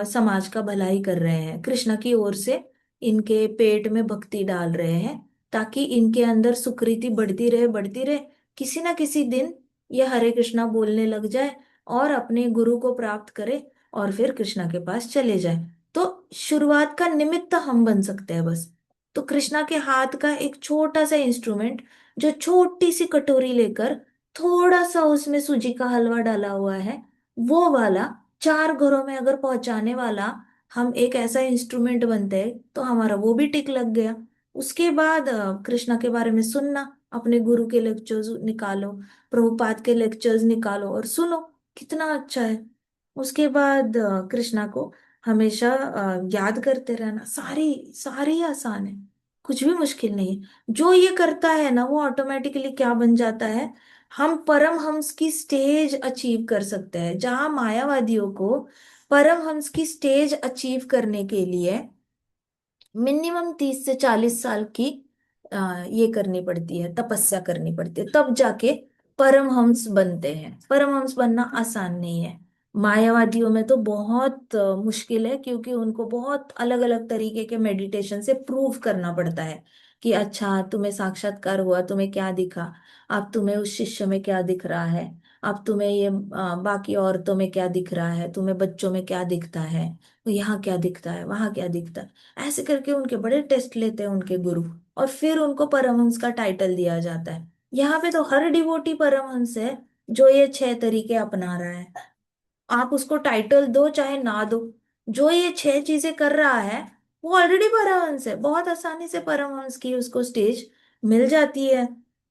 समाज का भला ही कर रहे हैं, कृष्णा की ओर से इनके पेट में भक्ति डाल रहे हैं, ताकि इनके अंदर सुकृति बढ़ती रहे बढ़ती रहे। किसी ना किसी दिन ये हरे कृष्णा बोलने लग जाए और अपने गुरु को प्राप्त करे, और फिर कृष्णा के पास चले जाए। तो शुरुआत का निमित्त हम बन सकते हैं बस। तो कृष्णा के हाथ का एक छोटा सा इंस्ट्रूमेंट, जो छोटी सी कटोरी लेकर थोड़ा सा उसमें सूजी का हलवा डाला हुआ है, वो वाला 4 घरों में अगर पहुंचाने वाला हम एक ऐसा इंस्ट्रूमेंट बनते हैं, तो हमारा वो भी टिक लग गया। उसके बाद कृष्णा के बारे में सुनना, अपने गुरु के लेक्चर्स निकालो, प्रभुपाद के लेक्चर्स निकालो और सुनो, कितना अच्छा है। उसके बाद कृष्णा को हमेशा याद करते रहना, सारी सारी आसान है, कुछ भी मुश्किल नहीं है। जो ये करता है ना, वो ऑटोमेटिकली क्या बन जाता है, हम परमहंस की स्टेज अचीव कर सकते हैं। जहां मायावादियों को परमहंस की स्टेज अचीव करने के लिए मिनिमम 30 से 40 साल की ये करनी पड़ती है, तपस्या करनी पड़ती है, तब जाके परमहंस बनते हैं। परमहंस बनना आसान नहीं है। मायावादियों में तो बहुत मुश्किल है, क्योंकि उनको बहुत अलग अलग तरीके के मेडिटेशन से प्रूव करना पड़ता है कि अच्छा तुम्हें साक्षात्कार हुआ, तुम्हें क्या दिखा, अब तुम्हें उस शिष्य में क्या दिख रहा है, अब तुम्हें ये बाकी औरतों में क्या दिख रहा है, तुम्हें बच्चों में क्या दिखता है, यहाँ क्या दिखता है, वहां क्या दिखता है। ऐसे करके उनके बड़े टेस्ट लेते हैं उनके गुरु, और फिर उनको परमहंस का टाइटल दिया जाता है। यहाँ पे तो हर डिवोटी परमहंस है जो ये 6 तरीके अपना रहा है। आप उसको टाइटल दो चाहे ना दो, जो ये 6 चीजें कर रहा है वो ऑलरेडी परमहंस है, बहुत आसानी से परमहंस की उसको स्टेज मिल जाती है।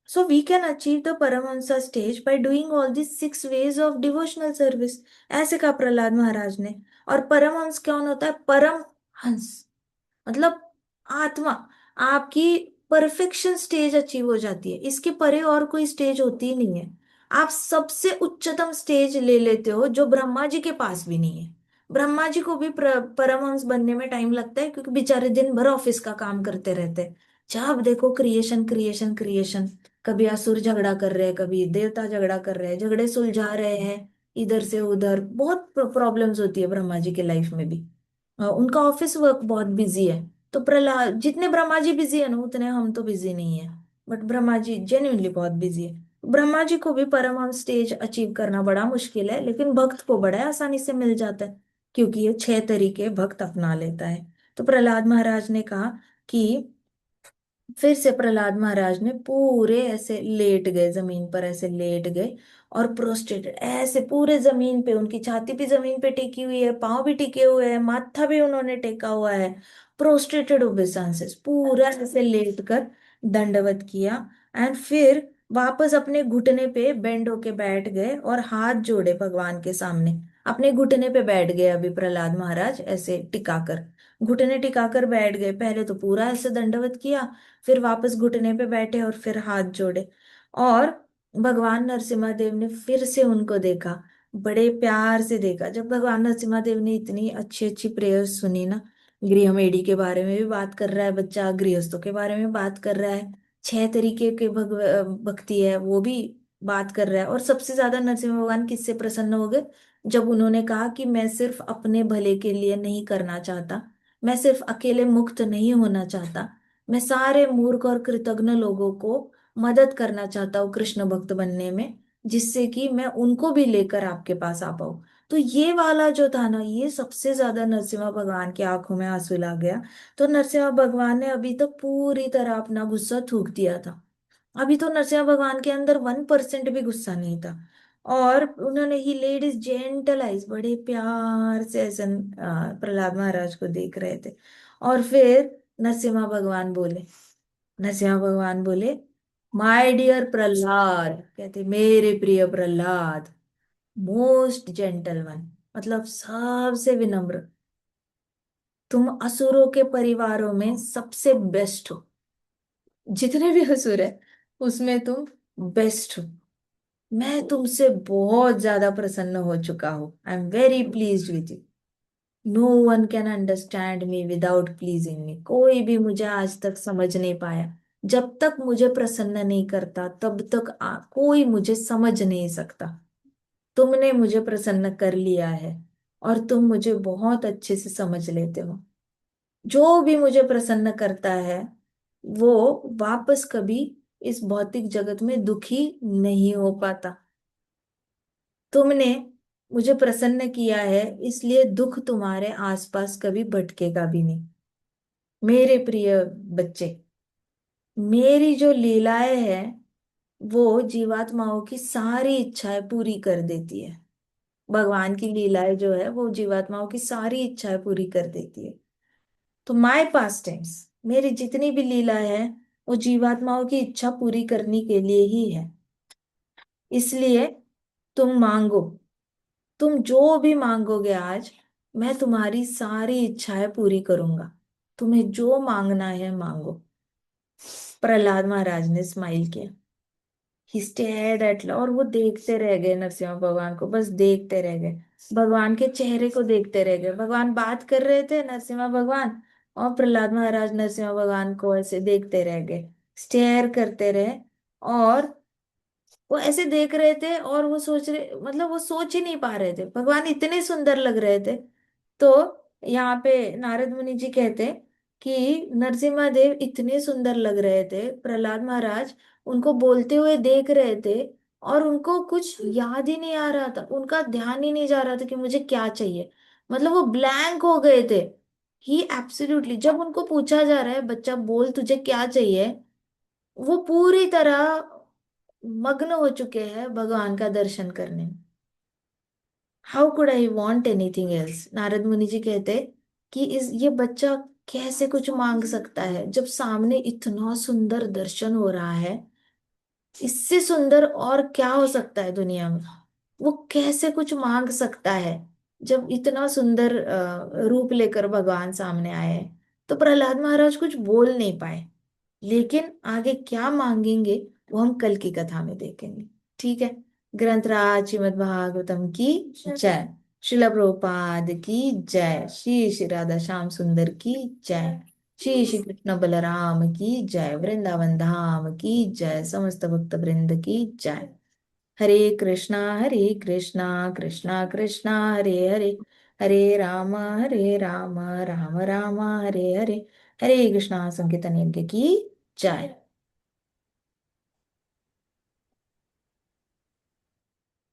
So we can achieve the paramahamsa stage by doing all this 6 ways of devotional service, ऐसे कहा प्रहलाद महाराज ने। और परमहंस कौन होता है? परम हंस मतलब आत्मा, आपकी परफेक्शन स्टेज अचीव हो जाती है, इसके परे और कोई स्टेज होती ही नहीं है। आप सबसे उच्चतम स्टेज ले लेते हो, जो ब्रह्मा जी के पास भी नहीं है। ब्रह्मा जी को भी परमहंस बनने में टाइम लगता है, क्योंकि बेचारे दिन भर ऑफिस का काम करते रहते हैं। जब देखो क्रिएशन क्रिएशन क्रिएशन, कभी असुर झगड़ा कर रहे हैं, कभी देवता झगड़ा कर रहे हैं, झगड़े सुलझा रहे हैं इधर से उधर, बहुत प्रॉब्लम्स होती है ब्रह्मा जी के लाइफ में भी। उनका ऑफिस वर्क बहुत बिजी है। तो प्रहलाद, जितने ब्रह्मा जी बिजी है ना, उतने हम तो बिजी नहीं है, बट ब्रह्मा जी जेन्युइनली बहुत बिजी है। ब्रह्मा जी को भी परमहंस स्टेज अचीव करना बड़ा मुश्किल है, लेकिन भक्त को बड़ा आसानी से मिल जाता है, क्योंकि ये 6 तरीके भक्त अपना लेता है। तो प्रहलाद महाराज ने कहा कि, फिर से प्रहलाद महाराज ने पूरे ऐसे लेट गए, जमीन पर ऐसे लेट गए, और प्रोस्टेटेड ऐसे पूरे जमीन पे, उनकी छाती भी जमीन पे टेकी हुई है, पांव भी टिके हुए हैं, माथा भी उन्होंने टेका हुआ है, प्रोस्टेटेड ओबेसांसेस, पूरा ऐसे लेट कर दंडवत किया। एंड फिर वापस अपने घुटने पे बेंड होके बैठ गए और हाथ जोड़े भगवान के सामने। अपने घुटने पे बैठ गए अभी प्रहलाद महाराज, ऐसे टिकाकर, घुटने टिकाकर बैठ गए। पहले तो पूरा ऐसे दंडवत किया, फिर वापस घुटने पे बैठे और फिर हाथ जोड़े। और भगवान नरसिम्हा देव ने फिर से उनको देखा, बड़े प्यार से देखा। जब भगवान नरसिम्हा देव ने इतनी अच्छी अच्छी प्रेयर सुनी ना, गृहमेढ़ी के बारे में भी बात कर रहा है बच्चा, गृहस्थों के बारे में बात कर रहा है, 6 तरीके के भक्ति है वो भी बात कर रहा है। और सबसे ज्यादा नरसिम्हा भगवान किससे प्रसन्न हो गए? जब उन्होंने कहा कि मैं सिर्फ अपने भले के लिए नहीं करना चाहता, मैं सिर्फ अकेले मुक्त नहीं होना चाहता, मैं सारे मूर्ख और कृतज्ञ लोगों को मदद करना चाहता हूँ कृष्ण भक्त बनने में, जिससे कि मैं उनको भी लेकर आपके पास आ पाऊँ। तो ये वाला जो था ना, ये सबसे ज्यादा नरसिम्हा भगवान की आंखों में आंसू ला गया। तो नरसिम्हा भगवान ने अभी तक पूरी तरह अपना गुस्सा थूक दिया था। अभी तो नरसिम्हा भगवान के अंदर 1% भी गुस्सा नहीं था। और उन्होंने ही लेड इज जेंटल आइज, बड़े प्यार से ऐसे प्रहलाद महाराज को देख रहे थे। और फिर नरसिम्हा भगवान बोले, नरसिम्हा भगवान बोले, माय डियर प्रहलाद, कहते मेरे प्रिय प्रहलाद, मोस्ट जेंटल वन, मतलब सबसे विनम्र, तुम असुरों के परिवारों में सबसे बेस्ट हो। जितने भी असुर है उसमें तुम बेस्ट हो। मैं तुमसे बहुत ज्यादा प्रसन्न हो चुका हूँ, I am very please with you. No one can understand me without pleasing me, कोई भी मुझे आज तक समझ नहीं पाया। जब तक मुझे प्रसन्न नहीं करता तब तक कोई मुझे समझ नहीं सकता। तुमने मुझे प्रसन्न कर लिया है और तुम मुझे बहुत अच्छे से समझ लेते हो। जो भी मुझे प्रसन्न करता है वो वापस कभी इस भौतिक जगत में दुखी नहीं हो पाता। तुमने मुझे प्रसन्न किया है, इसलिए दुख तुम्हारे आसपास कभी भटकेगा भी नहीं। मेरे प्रिय बच्चे, मेरी जो लीलाएं हैं वो जीवात्माओं की सारी इच्छाएं पूरी कर देती है। भगवान की लीलाएं जो है वो जीवात्माओं की सारी इच्छाएं पूरी कर देती है। तो माय पास टेंस, मेरी जितनी भी लीला है वो जीवात्माओं की इच्छा पूरी करने के लिए ही है। इसलिए तुम मांगो, तुम जो भी मांगोगे आज, मैं तुम्हारी सारी इच्छाएं पूरी करूंगा। तुम्हें जो मांगना है मांगो। प्रहलाद महाराज ने स्माइल किया, ही स्टेयर्ड एट, और वो देखते रह गए नरसिम्हा भगवान को, बस देखते रह गए, भगवान के चेहरे को देखते रह गए। भगवान बात कर रहे थे, नरसिम्हा भगवान, और प्रहलाद महाराज नरसिम्हा भगवान को ऐसे देखते रह गए, स्टेयर करते रहे। और वो ऐसे देख रहे थे और वो सोच रहे, मतलब वो सोच ही नहीं पा रहे थे, भगवान इतने सुंदर लग रहे थे। तो यहाँ पे नारद मुनि जी कहते कि नरसिम्हा देव इतने सुंदर लग रहे थे, प्रहलाद महाराज उनको बोलते हुए देख रहे थे, और उनको कुछ याद ही नहीं आ रहा था, उनका ध्यान ही नहीं जा रहा था कि मुझे क्या चाहिए। मतलब वो ब्लैंक हो गए थे। ही एब्सोल्युटली, जब उनको पूछा जा रहा है बच्चा बोल तुझे क्या चाहिए, वो पूरी तरह मग्न हो चुके हैं भगवान का दर्शन करने में। How could I want anything else, Narad मुनि जी कहते कि इस ये बच्चा कैसे कुछ मांग सकता है जब सामने इतना सुंदर दर्शन हो रहा है। इससे सुंदर और क्या हो सकता है दुनिया में? वो कैसे कुछ मांग सकता है जब इतना सुंदर रूप लेकर भगवान सामने आए हैं? तो प्रहलाद महाराज कुछ बोल नहीं पाए। लेकिन आगे क्या मांगेंगे वो हम कल की कथा में देखेंगे। ठीक है। ग्रंथराज श्रीमद् भागवतम की जय। शिला प्रभुपाद की जय। श्री श्री राधा श्याम सुंदर की जय। श्री श्री कृष्ण बलराम की जय। वृंदावन धाम की जय। समस्त भक्त वृंद की जय। हरे कृष्णा कृष्णा कृष्णा हरे हरे, हरे राम राम राम हरे हरे, हरे कृष्णा संकीर्तन यज्ञ की जय।